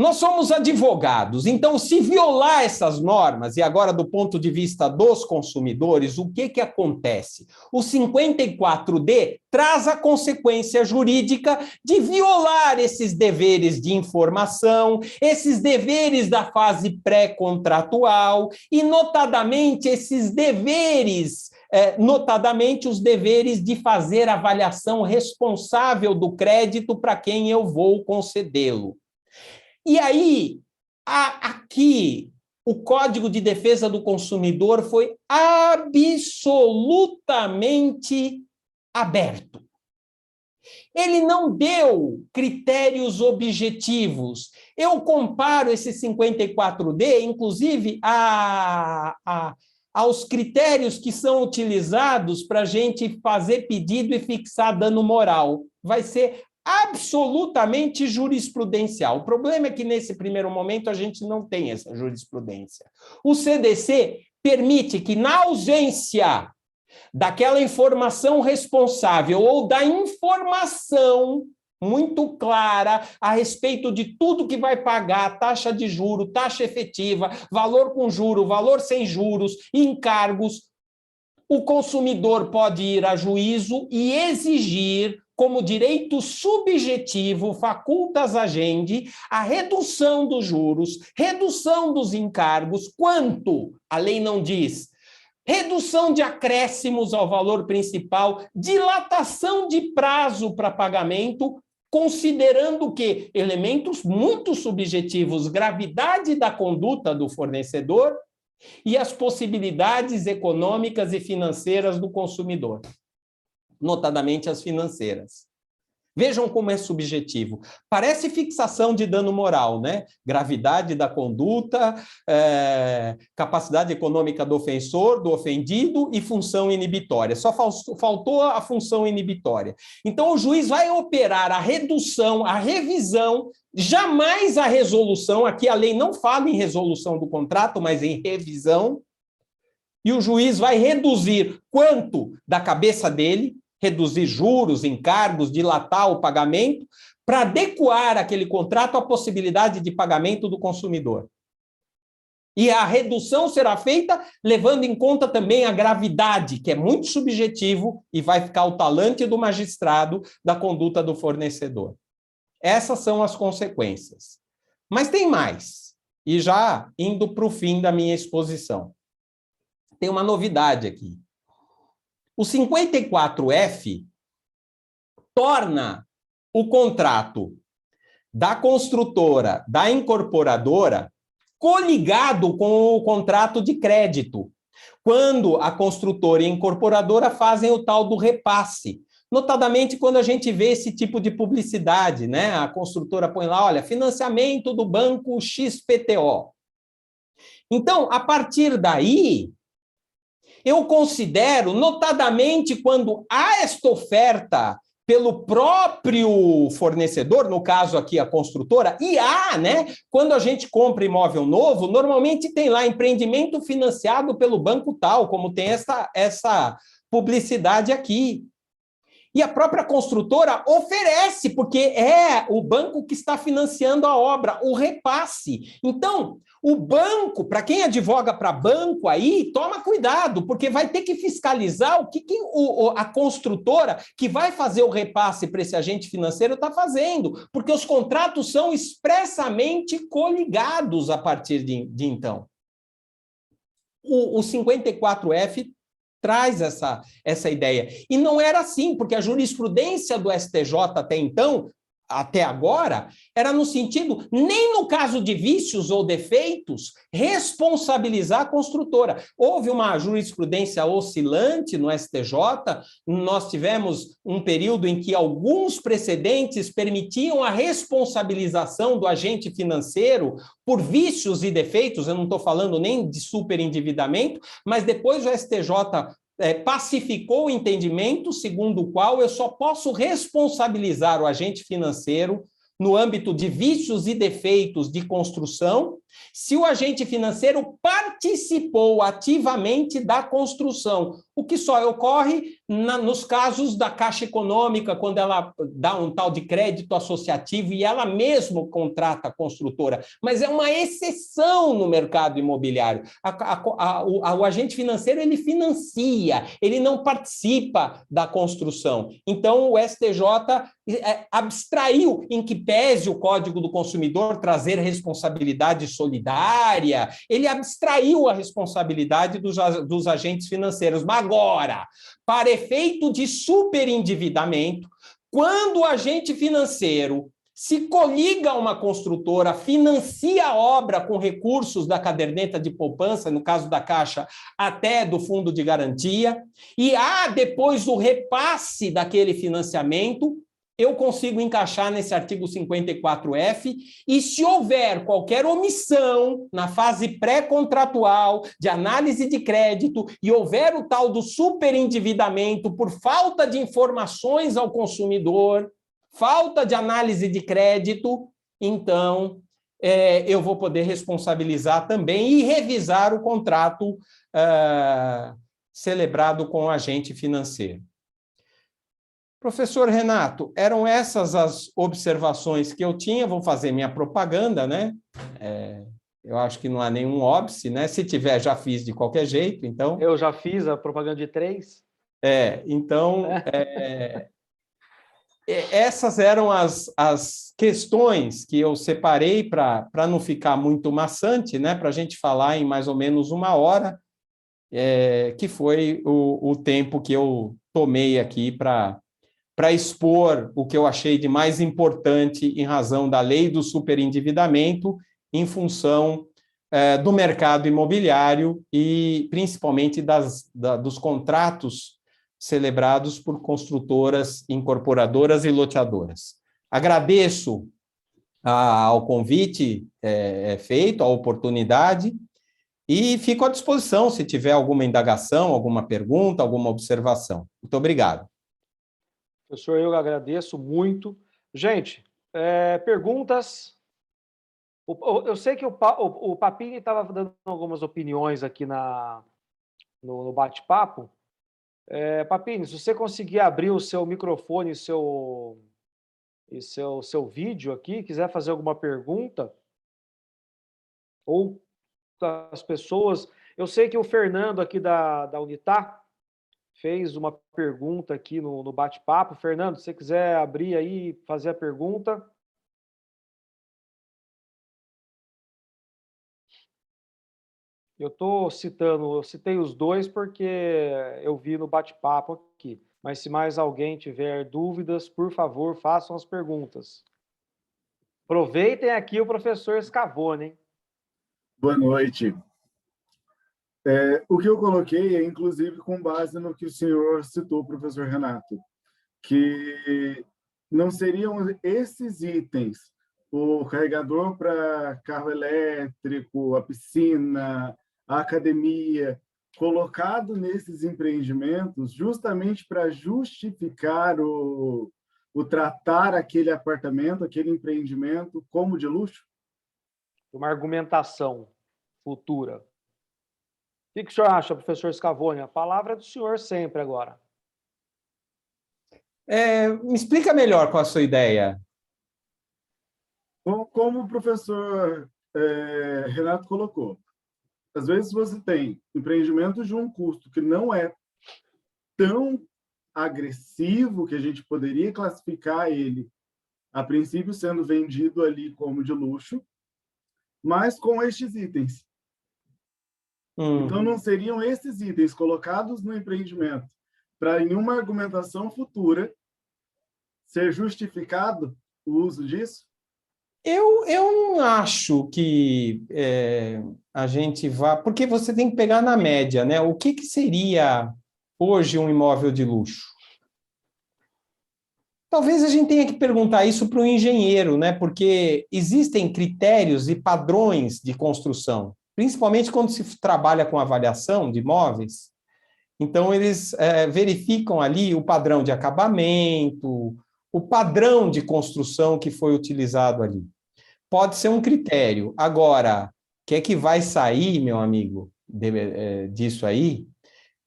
nós somos advogados, então, se violar essas normas, e agora do ponto de vista dos consumidores, o que acontece? O 54D traz a consequência jurídica de violar esses deveres de informação, esses deveres da fase pré-contratual, e, notadamente, esses deveres, notadamente os deveres de fazer avaliação responsável do crédito para quem eu vou concedê-lo. E aí, aqui, o Código de Defesa do Consumidor foi absolutamente aberto. Ele não deu critérios objetivos. Eu comparo esse 54D, inclusive, aos critérios que são utilizados para a gente fazer pedido e fixar dano moral. Vai ser absolutamente jurisprudencial. O problema é que, nesse primeiro momento, a gente não tem essa jurisprudência. O CDC permite que, na ausência daquela informação responsável ou da informação muito clara a respeito de tudo que vai pagar, taxa de juro, taxa efetiva, valor com juro, valor sem juros, encargos, o consumidor pode ir a juízo e exigir, como direito subjetivo, facultas agendi, a redução dos juros, redução dos encargos, quanto, a lei não diz, redução de acréscimos ao valor principal, dilatação de prazo para pagamento, considerando que elementos muito subjetivos, gravidade da conduta do fornecedor, e as possibilidades econômicas e financeiras do consumidor, notadamente as financeiras. Vejam como é subjetivo. Parece fixação de dano moral, né? Gravidade da conduta, capacidade econômica do ofensor, do ofendido e função inibitória. Só faltou a função inibitória. Então, o juiz vai operar a redução, a revisão, jamais a resolução. Aqui a lei não fala em resolução do contrato, mas em revisão. E o juiz vai reduzir quanto da cabeça dele, reduzir juros, encargos, dilatar o pagamento, para adequar aquele contrato à possibilidade de pagamento do consumidor. E a redução será feita levando em conta também a gravidade, que é muito subjetivo e vai ficar ao talante do magistrado da conduta do fornecedor. Essas são as consequências. Mas tem mais, e já indo para o fim da minha exposição. Tem uma novidade aqui. O 54F torna o contrato da construtora, da incorporadora, coligado com o contrato de crédito, quando a construtora e a incorporadora fazem o tal do repasse. Notadamente quando a gente vê esse tipo de publicidade, né? A construtora põe lá, olha, financiamento do banco XPTO. Então, a partir daí, eu considero, notadamente, quando há esta oferta pelo próprio fornecedor, no caso aqui a construtora, e há, né? Quando a gente compra imóvel novo, normalmente tem lá empreendimento financiado pelo banco tal, como tem essa publicidade aqui. E a própria construtora oferece, porque é o banco que está financiando a obra, o repasse. Então, o banco, para quem advoga para banco aí, toma cuidado, porque vai ter que fiscalizar o que a construtora que vai fazer o repasse para esse agente financeiro está fazendo, porque os contratos são expressamente coligados a partir de então. O 54F traz essa ideia. E não era assim, porque a jurisprudência do STJ até então, até agora, era no sentido, nem no caso de vícios ou defeitos, responsabilizar a construtora. Houve uma jurisprudência oscilante no STJ, nós tivemos um período em que alguns precedentes permitiam a responsabilização do agente financeiro por vícios e defeitos, eu não estou falando nem de superendividamento, mas depois o STJ pacificou o entendimento segundo o qual eu só posso responsabilizar o agente financeiro no âmbito de vícios e defeitos de construção, se o agente financeiro participou ativamente da construção, o que só ocorre nos casos da Caixa Econômica, quando ela dá um tal de crédito associativo e ela mesmo contrata a construtora, mas é uma exceção no mercado imobiliário. O agente financeiro, ele financia, ele não participa da construção. Então, o STJ abstraiu, em que pese o Código do Consumidor trazer responsabilidade solidária, ele abstraiu a responsabilidade dos agentes financeiros. Mas agora, para efeito de superendividamento, quando o agente financeiro se coliga a uma construtora, financia a obra com recursos da caderneta de poupança, no caso da Caixa, até do fundo de garantia, e há depois o repasse daquele financiamento, eu consigo encaixar nesse artigo 54F, e se houver qualquer omissão na fase pré-contratual de análise de crédito e houver o tal do superendividamento por falta de informações ao consumidor, falta de análise de crédito, então eu vou poder responsabilizar também e revisar o contrato celebrado com o agente financeiro. Professor Renato, eram essas as observações que eu tinha, vou fazer minha propaganda, né? Eu acho que não há nenhum óbice, né? Se tiver, já fiz de qualquer jeito, então... Eu já fiz a propaganda de 3. Essas eram as questões que eu separei para não ficar muito maçante, né? Para a gente falar em mais ou menos 1 hora, que foi o tempo que eu tomei aqui para expor o que eu achei de mais importante em razão da lei do superendividamento, em função do mercado imobiliário e principalmente dos contratos celebrados por construtoras, incorporadoras e loteadoras. Agradeço ao convite feito, à oportunidade, e fico à disposição se tiver alguma indagação, alguma pergunta, alguma observação. Muito obrigado. Professor, eu agradeço muito. Gente, perguntas? Eu sei que o Papini estava dando algumas opiniões aqui no bate-papo. Papini, se você conseguir abrir o seu microfone e seu vídeo aqui, quiser fazer alguma pergunta, ou as pessoas. Eu sei que o Fernando aqui da Unitá fez uma pergunta aqui no bate-papo. Fernando, se você quiser abrir aí e fazer a pergunta. Eu citei os dois porque eu vi no bate-papo aqui. Mas se mais alguém tiver dúvidas, por favor, façam as perguntas. Aproveitem aqui o professor Scavone, hein? Boa noite. O que eu coloquei é, inclusive, com base no que o senhor citou, professor Renato, que não seriam esses itens, o carregador para carro elétrico, a piscina, a academia, colocado nesses empreendimentos justamente para justificar o tratar aquele apartamento, aquele empreendimento como de luxo? Uma argumentação futura. O que o senhor acha, professor Scavone? A palavra é do senhor sempre agora. Me explica melhor qual a sua ideia. Como o professor Renato colocou, às vezes você tem empreendimentos de um custo que não é tão agressivo que a gente poderia classificar ele, a princípio sendo vendido ali como de luxo, mas com estes itens. Então, não seriam esses itens colocados no empreendimento para, em uma argumentação futura, ser justificado o uso disso? Eu não acho que a gente vá... Porque você tem que pegar na média, né? O que seria hoje um imóvel de luxo? Talvez a gente tenha que perguntar isso para o engenheiro, né? Porque existem critérios e padrões de construção, principalmente quando se trabalha com avaliação de imóveis. Então, eles verificam ali o padrão de acabamento, o padrão de construção que foi utilizado ali. Pode ser um critério. Agora, o que é que vai sair, meu amigo, disso aí,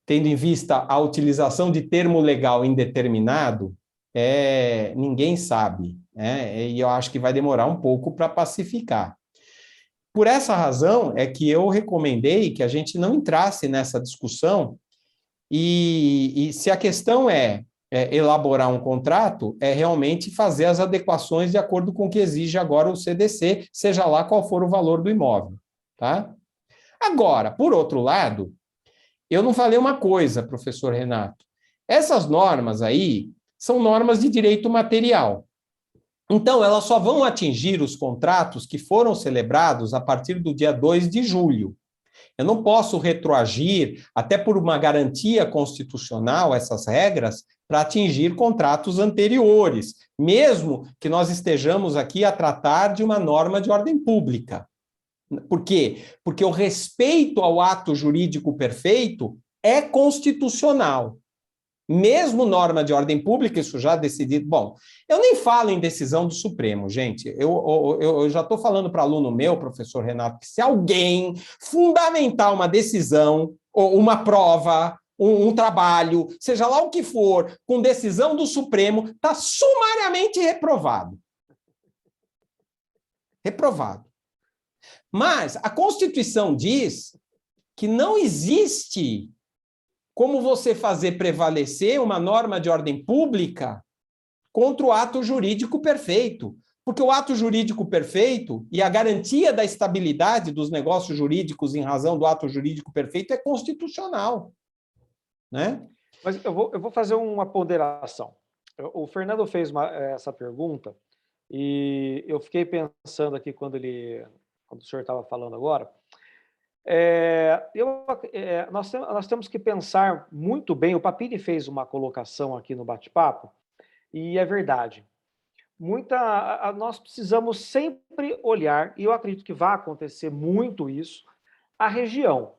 tendo em vista a utilização de termo legal indeterminado, ninguém sabe, né? E eu acho que vai demorar um pouco para pacificar. Por essa razão é que eu recomendei que a gente não entrasse nessa discussão e se a questão é elaborar um contrato, é realmente fazer as adequações de acordo com o que exige agora o CDC, seja lá qual for o valor do imóvel, tá? Agora, por outro lado, eu não falei uma coisa, professor Renato. Essas normas aí são normas de direito material. Então, elas só vão atingir os contratos que foram celebrados a partir do dia 2 de julho. Eu não posso retroagir, até por uma garantia constitucional, essas regras, para atingir contratos anteriores, mesmo que nós estejamos aqui a tratar de uma norma de ordem pública. Por quê? Porque o respeito ao ato jurídico perfeito é constitucional. Mesmo norma de ordem pública, isso já decidido. Bom, eu nem falo em decisão do Supremo, gente. Eu já estou falando para aluno meu, professor Renato, que se alguém fundamentar uma decisão, ou uma prova, um trabalho, seja lá o que for, com decisão do Supremo, está sumariamente reprovado. Reprovado. Mas a Constituição diz que não existe como você fazer prevalecer uma norma de ordem pública contra o ato jurídico perfeito. Porque o ato jurídico perfeito e a garantia da estabilidade dos negócios jurídicos em razão do ato jurídico perfeito é constitucional, né? Mas eu vou fazer uma ponderação. O Fernando fez essa pergunta e eu fiquei pensando aqui quando o senhor estava falando agora. Nós temos que pensar muito bem. O Papini fez uma colocação aqui no bate-papo, e é verdade. Nós precisamos sempre olhar, e eu acredito que vai acontecer muito isso, a região.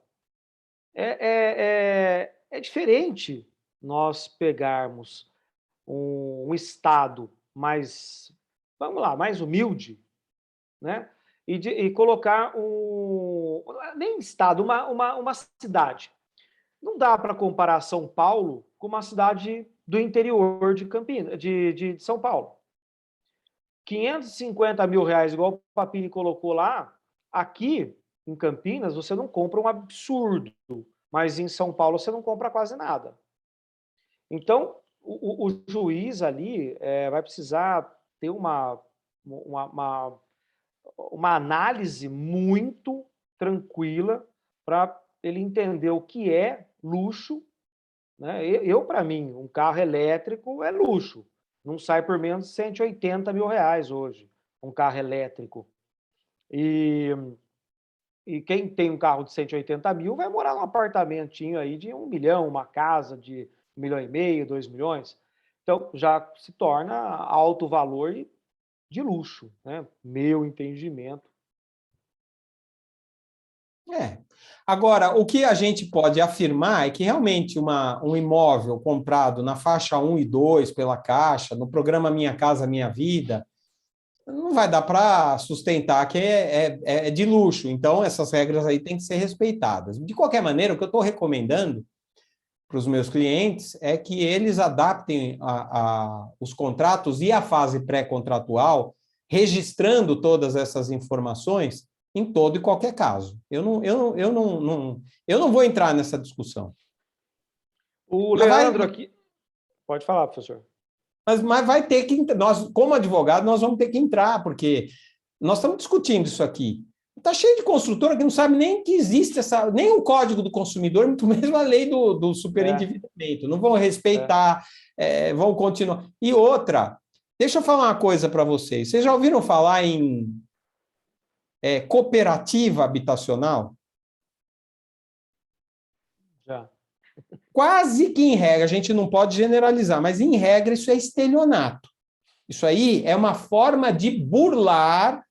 É diferente nós pegarmos um estado mais, vamos lá, mais humilde, né? E colocar nem estado, uma cidade. Não dá para comparar São Paulo com uma cidade do interior de Campinas, de São Paulo. 550 mil reais, igual o Papini colocou lá, aqui em Campinas você não compra um absurdo, mas em São Paulo você não compra quase nada. Então, o juiz ali vai precisar ter uma análise muito tranquila para ele entender o que é luxo, né? Para mim, um carro elétrico é luxo. Não sai por menos de 180 mil reais hoje, um carro elétrico. E quem tem um carro de 180 mil vai morar num apartamentinho aí de 1 milhão, uma casa de 1,5 milhão, 2 milhões. Então, já se torna alto valor de luxo, né? Meu entendimento. Agora, o que a gente pode afirmar é que realmente um imóvel comprado na faixa 1 e 2 pela Caixa, no programa Minha Casa Minha Vida, não vai dar para sustentar que é de luxo. Então, essas regras aí têm que ser respeitadas. De qualquer maneira, o que eu estou recomendando para os meus clientes é que eles adaptem os contratos e a fase pré-contratual, registrando todas essas informações em todo e qualquer caso. Eu não vou entrar nessa discussão. O Leandro aqui... Pode falar, professor. Mas vai ter que... Nós, como advogado, nós vamos ter que entrar, porque nós estamos discutindo isso aqui. Está cheio de construtora que não sabe nem que existe nem o Código do Consumidor, muito mesmo a lei do superendividamento. Não vão respeitar, vão continuar. E outra, deixa eu falar uma coisa para vocês. Vocês já ouviram falar em cooperativa habitacional? Já. Quase que em regra, a gente não pode generalizar, mas em regra isso é estelionato. Isso aí é uma forma de burlar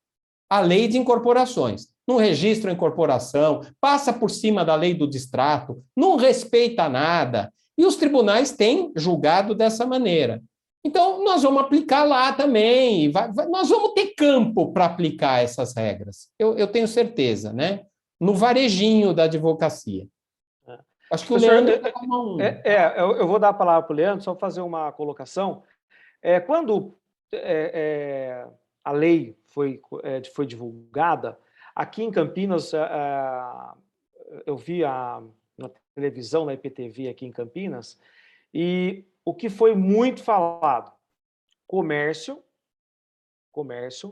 a lei de incorporações. Não registra a incorporação, passa por cima da lei do distrato, não respeita nada. E os tribunais têm julgado dessa maneira. Então, nós vamos aplicar lá também. Nós vamos ter campo para aplicar essas regras. Eu tenho certeza, né? No varejinho da advocacia. Acho que o Leandro... eu vou dar a palavra para o Leandro, só fazer uma colocação. Quando a lei foi divulgada, aqui em Campinas, eu vi na televisão, na IPTV aqui em Campinas, e o que foi muito falado? Comércio,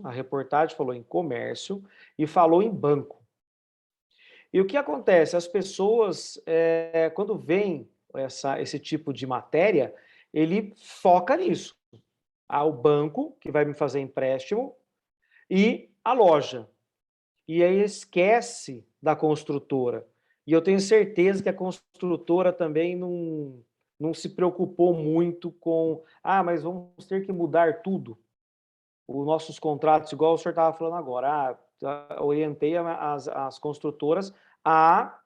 a reportagem falou em comércio e falou em banco. E o que acontece? As pessoas, quando veem esse tipo de matéria, ele foca nisso. O banco, que vai me fazer empréstimo, e a loja. E aí esquece da construtora. E eu tenho certeza que a construtora também não se preocupou muito com... mas vamos ter que mudar tudo. Os nossos contratos, igual o senhor estava falando agora, orientei as construtoras a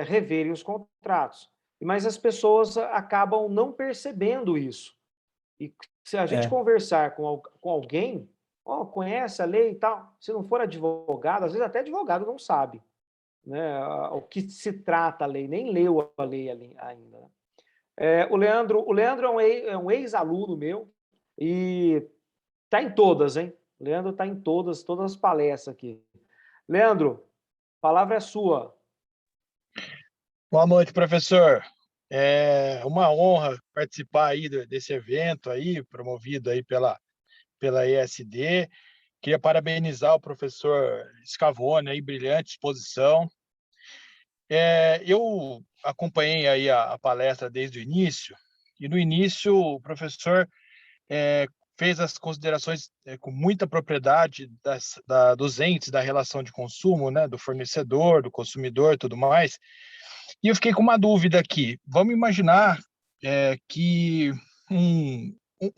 reverem os contratos. Mas as pessoas acabam não percebendo isso. E se a gente conversar com alguém, conhece a lei e tal, se não for advogado, às vezes até advogado não sabe, né, o que se trata a lei, nem leu a lei ainda. O Leandro é um ex-aluno meu e está em todas, hein? O Leandro está em todas as palestras aqui. Leandro, a palavra é sua. Boa noite, professor. É uma honra participar aí desse evento aí, promovido aí pela ESD. Queria parabenizar o professor Scavone aí, brilhante exposição. Eu acompanhei aí a palestra desde o início, e no início o professor fez as considerações com muita propriedade dos entes da relação de consumo, né, do fornecedor, do consumidor, tudo mais. E eu fiquei com uma dúvida aqui. Vamos imaginar que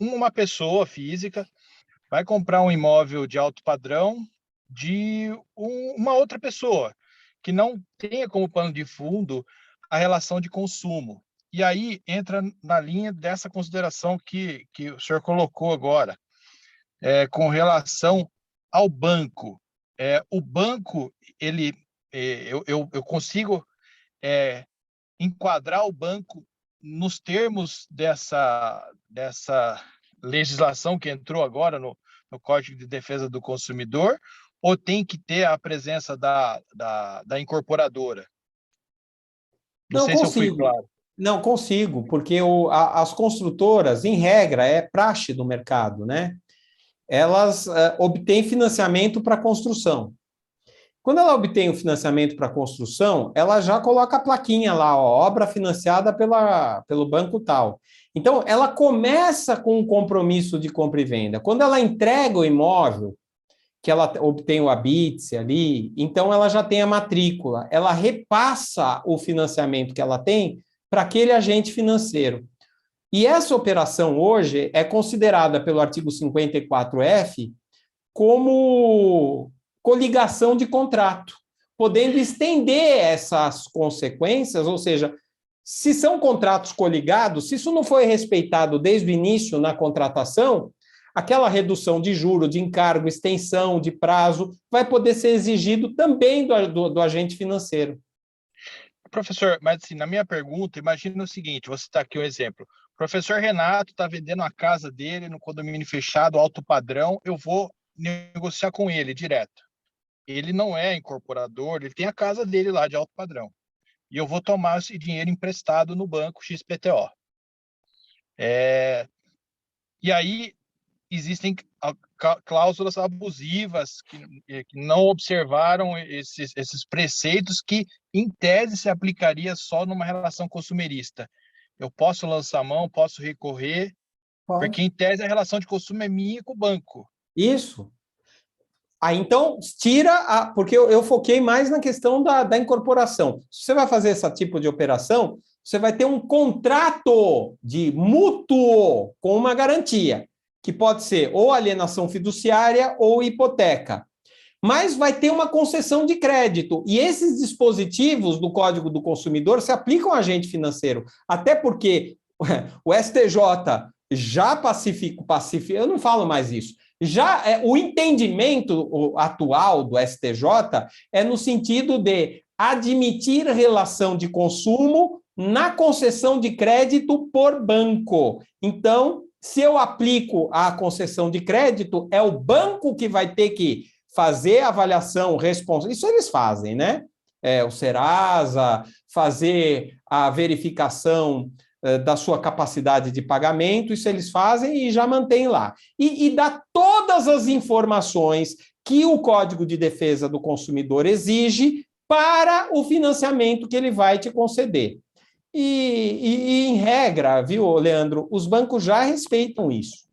uma pessoa física vai comprar um imóvel de alto padrão de uma outra pessoa que não tenha como pano de fundo a relação de consumo. E aí entra na linha dessa consideração que o senhor colocou agora, com relação ao banco. O banco, eu consigo enquadrar o banco nos termos dessa legislação que entrou agora no Código de Defesa do Consumidor, ou tem que ter a presença da incorporadora? Não Não sei se eu fui consigo. claro. Não consigo, porque as construtoras, em regra, é praxe do mercado, né? Elas obtêm financiamento para construção. Quando ela obtém o financiamento para construção, ela já coloca a plaquinha lá, ó, obra financiada pelo banco tal. Então, ela começa com um compromisso de compra e venda. Quando ela entrega o imóvel, que ela obtém o habite ali, então ela já tem a matrícula, ela repassa o financiamento que ela tem para aquele agente financeiro. E essa operação hoje é considerada pelo artigo 54F como coligação de contrato, podendo estender essas consequências, ou seja, se são contratos coligados, se isso não foi respeitado desde o início na contratação, aquela redução de juro, de encargo, extensão de prazo, vai poder ser exigido também do agente financeiro. Professor, mas assim, na minha pergunta, imagina o seguinte, vou citar aqui um exemplo. O professor Renato está vendendo a casa dele no condomínio fechado, alto padrão, eu vou negociar com ele direto. Ele não é incorporador, ele tem a casa dele lá de alto padrão. E eu vou tomar esse dinheiro emprestado no banco XPTO. E aí existem cláusulas abusivas que não observaram esses preceitos que, em tese, se aplicaria só numa relação consumerista. Eu posso lançar a mão, posso recorrer, porque, em tese, a relação de consumo é minha com o banco. Isso. Aí, então, tira porque eu foquei mais na questão da incorporação. Se você vai fazer esse tipo de operação, você vai ter um contrato de mútuo com uma garantia, que pode ser ou alienação fiduciária ou hipoteca. Mas vai ter uma concessão de crédito. E esses dispositivos do Código do Consumidor se aplicam a agente financeiro. Até porque o STJ já pacificou, eu não falo mais isso. Já o entendimento atual do STJ é no sentido de admitir relação de consumo na concessão de crédito por banco. Então, se eu aplico a concessão de crédito, é o banco que vai ter que fazer a avaliação responsável. Isso eles fazem, né? O Serasa, fazer a verificação da sua capacidade de pagamento, isso eles fazem e já mantém lá. E dá todas as informações que o Código de Defesa do Consumidor exige para o financiamento que ele vai te conceder. E em regra, viu, Leandro, os bancos já respeitam isso.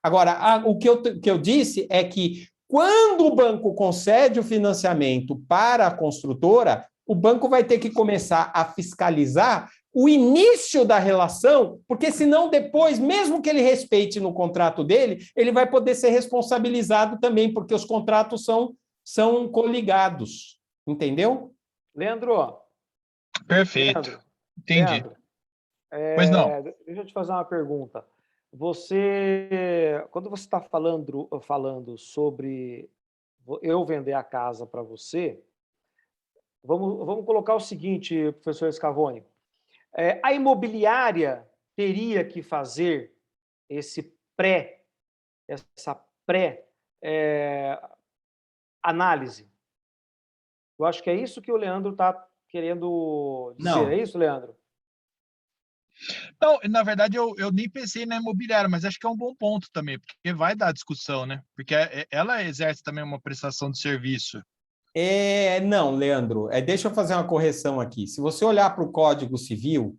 Agora, o que eu disse é que quando o banco concede o financiamento para a construtora, o banco vai ter que começar a fiscalizar o início da relação, porque senão depois, mesmo que ele respeite no contrato dele, ele vai poder ser responsabilizado também, porque os contratos são coligados. Entendeu? Leandro. Perfeito. Leandro, entendi. Leandro, Pois não. Deixa eu te fazer uma pergunta. Quando você está falando sobre eu vender a casa para você, vamos colocar o seguinte, professor Scavone. A imobiliária teria que fazer essa pré-análise. Eu acho que é isso que o Leandro está querendo dizer. Não. É isso, Leandro? Não, na verdade, eu nem pensei na imobiliária, mas acho que é um bom ponto também, porque vai dar discussão, né? Porque ela exerce também uma prestação de serviço. Não, Leandro, deixa eu fazer uma correção aqui. Se você olhar para o Código Civil,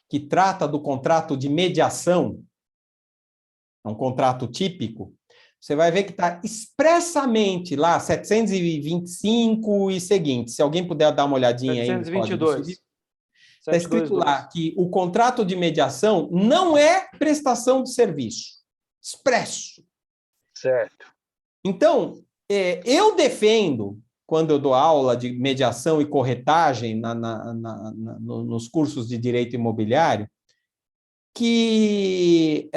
que trata do contrato de mediação, é um contrato típico, você vai ver que está expressamente lá, 725 e seguinte. Se alguém puder dar uma olhadinha aí no Código Civil. 722. Está escrito lá que o contrato de mediação não é prestação de serviço. Expresso. Certo. Então, eu defendo, quando eu dou aula de mediação e corretagem nos cursos de direito imobiliário, que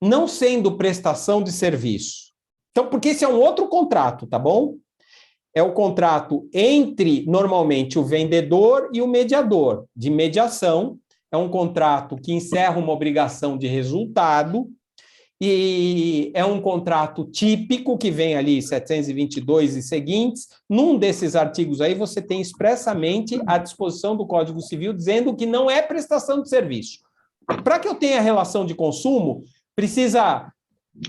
não sendo prestação de serviço. Então, porque esse é um outro contrato, tá bom? É o contrato entre, normalmente, o vendedor e o mediador. De mediação, é um contrato que encerra uma obrigação de resultado, e é um contrato típico que vem ali, 722 e seguintes. Num desses artigos aí, você tem expressamente a disposição do Código Civil dizendo que não é prestação de serviço. Para que eu tenha relação de consumo,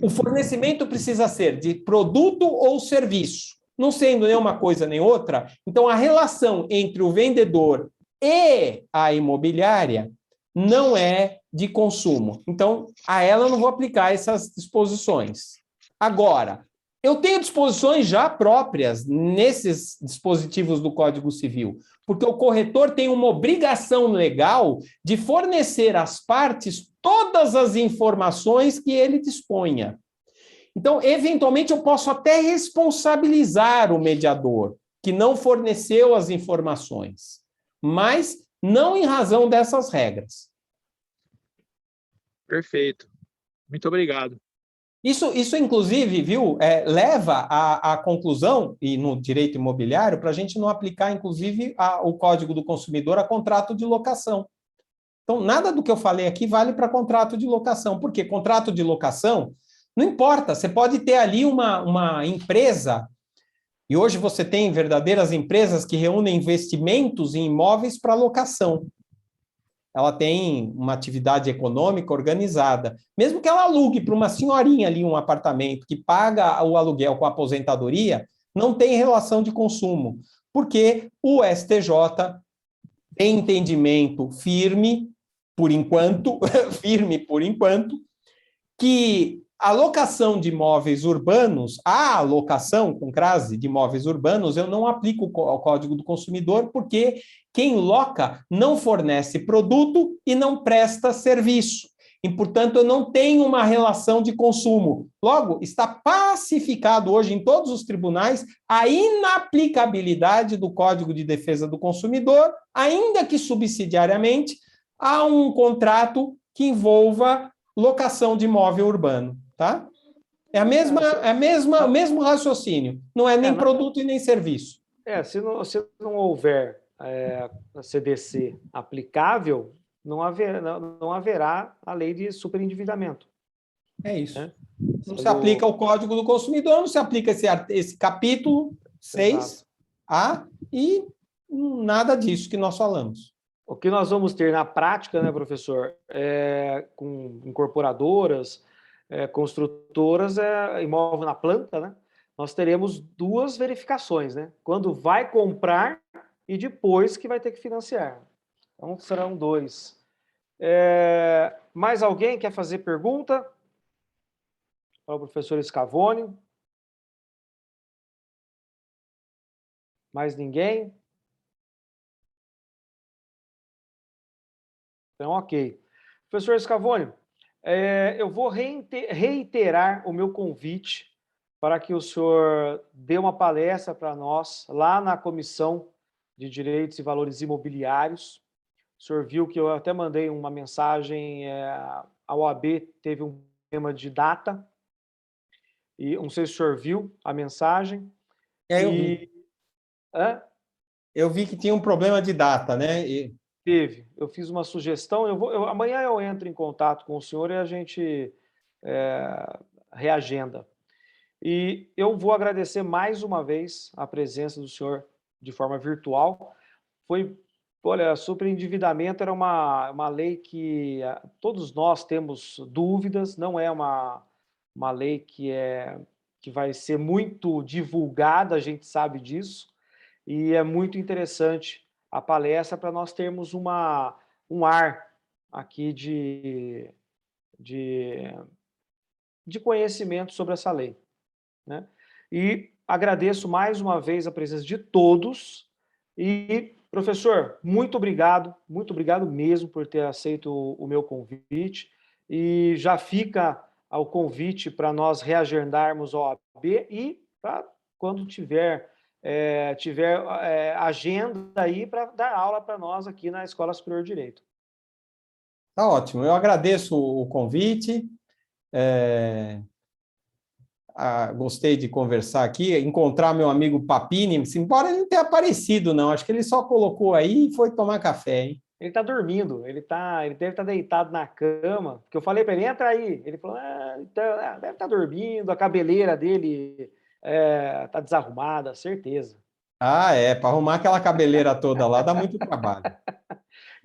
o fornecimento precisa ser de produto ou serviço. Não sendo nem uma coisa nem outra, então a relação entre o vendedor e a imobiliária não é de consumo. Então, a ela eu não vou aplicar essas disposições. Agora, eu tenho disposições já próprias nesses dispositivos do Código Civil, porque o corretor tem uma obrigação legal de fornecer às partes todas as informações que ele disponha. Então, eventualmente, eu posso até responsabilizar o mediador, que não forneceu as informações, mas não em razão dessas regras. Perfeito. Muito obrigado. Isso inclusive, viu, leva à conclusão, e no direito imobiliário, para a gente não aplicar, inclusive, o Código do Consumidor a contrato de locação. Então, nada do que eu falei aqui vale para contrato de locação, porque contrato de locação, não importa, você pode ter ali uma empresa, e hoje você tem verdadeiras empresas que reúnem investimentos em imóveis para locação. Ela tem uma atividade econômica organizada. Mesmo que ela alugue para uma senhorinha ali um apartamento que paga o aluguel com a aposentadoria, não tem relação de consumo, porque o STJ tem entendimento firme, por enquanto, que a locação de imóveis urbanos, a alocação com crase de imóveis urbanos, eu não aplico ao Código do Consumidor, porque quem loca não fornece produto e não presta serviço. E, portanto, eu não tenho uma relação de consumo. Logo, está pacificado hoje em todos os tribunais a inaplicabilidade do Código de Defesa do Consumidor, ainda que subsidiariamente, a um contrato que envolva locação de imóvel urbano. Tá? O mesmo raciocínio. Não é nem produto e nem serviço. Se não houver CDC aplicável, não haverá a lei de superendividamento. É isso. Não se aplica o Código do Consumidor, não se aplica esse capítulo 6A e nada disso que nós falamos. O que nós vamos ter na prática, né, professor, com incorporadoras, construtoras, imóvel na planta, né? Nós teremos duas verificações, né? Quando vai comprar e depois que vai ter que financiar. Então, serão dois. Mais alguém quer fazer pergunta? Para o professor Scavone? Mais ninguém? Então, ok. Professor Scavone, eu vou reiterar o meu convite para que o senhor dê uma palestra para nós lá na Comissão de Direitos e Valores Imobiliários. O senhor viu que eu até mandei uma mensagem, a OAB teve um problema de data, e não sei se o senhor viu a mensagem. Eu vi. Eu vi que tinha um problema de data, né? Teve. Eu fiz uma sugestão, amanhã eu entro em contato com o senhor e a gente reagenda. E eu vou agradecer mais uma vez a presença do senhor de forma virtual. Olha, superendividamento era uma lei que todos nós temos dúvidas, não é uma lei que vai ser muito divulgada, a gente sabe disso, e é muito interessante a palestra para nós termos um ar aqui de de conhecimento sobre essa lei, né? E agradeço mais uma vez a presença de todos. E, professor, muito obrigado mesmo por ter aceito o meu convite. E já fica o convite para nós reagendarmos a OAB e para quando tiver agenda aí para dar aula para nós aqui na Escola Superior de Direito. Tá ótimo, eu agradeço o convite. Gostei de conversar aqui, encontrar meu amigo Papini, embora ele não tenha aparecido, não. Acho que ele só colocou aí e foi tomar café, hein? Ele está dormindo, ele deve estar deitado na cama, porque eu falei para ele, entra aí. Ele falou, deve estar dormindo, a cabeleira dele está desarrumada, certeza. Para arrumar aquela cabeleira toda lá dá muito trabalho.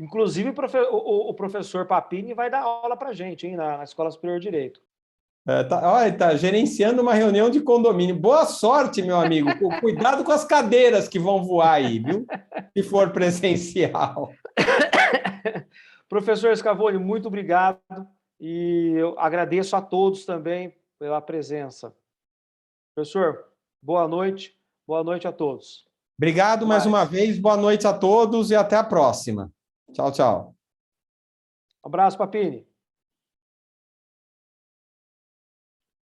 Inclusive, o professor Papini vai dar aula para a gente, hein, na Escola Superior de Direito. Tá gerenciando uma reunião de condomínio. Boa sorte, meu amigo. Cuidado com as cadeiras que vão voar aí, viu? Se for presencial. Professor Scavone, muito obrigado. E eu agradeço a todos também pela presença. Professor, boa noite. Boa noite a todos. Obrigado mais uma vez. Boa noite a todos e até a próxima. Tchau, tchau. Um abraço, Papini.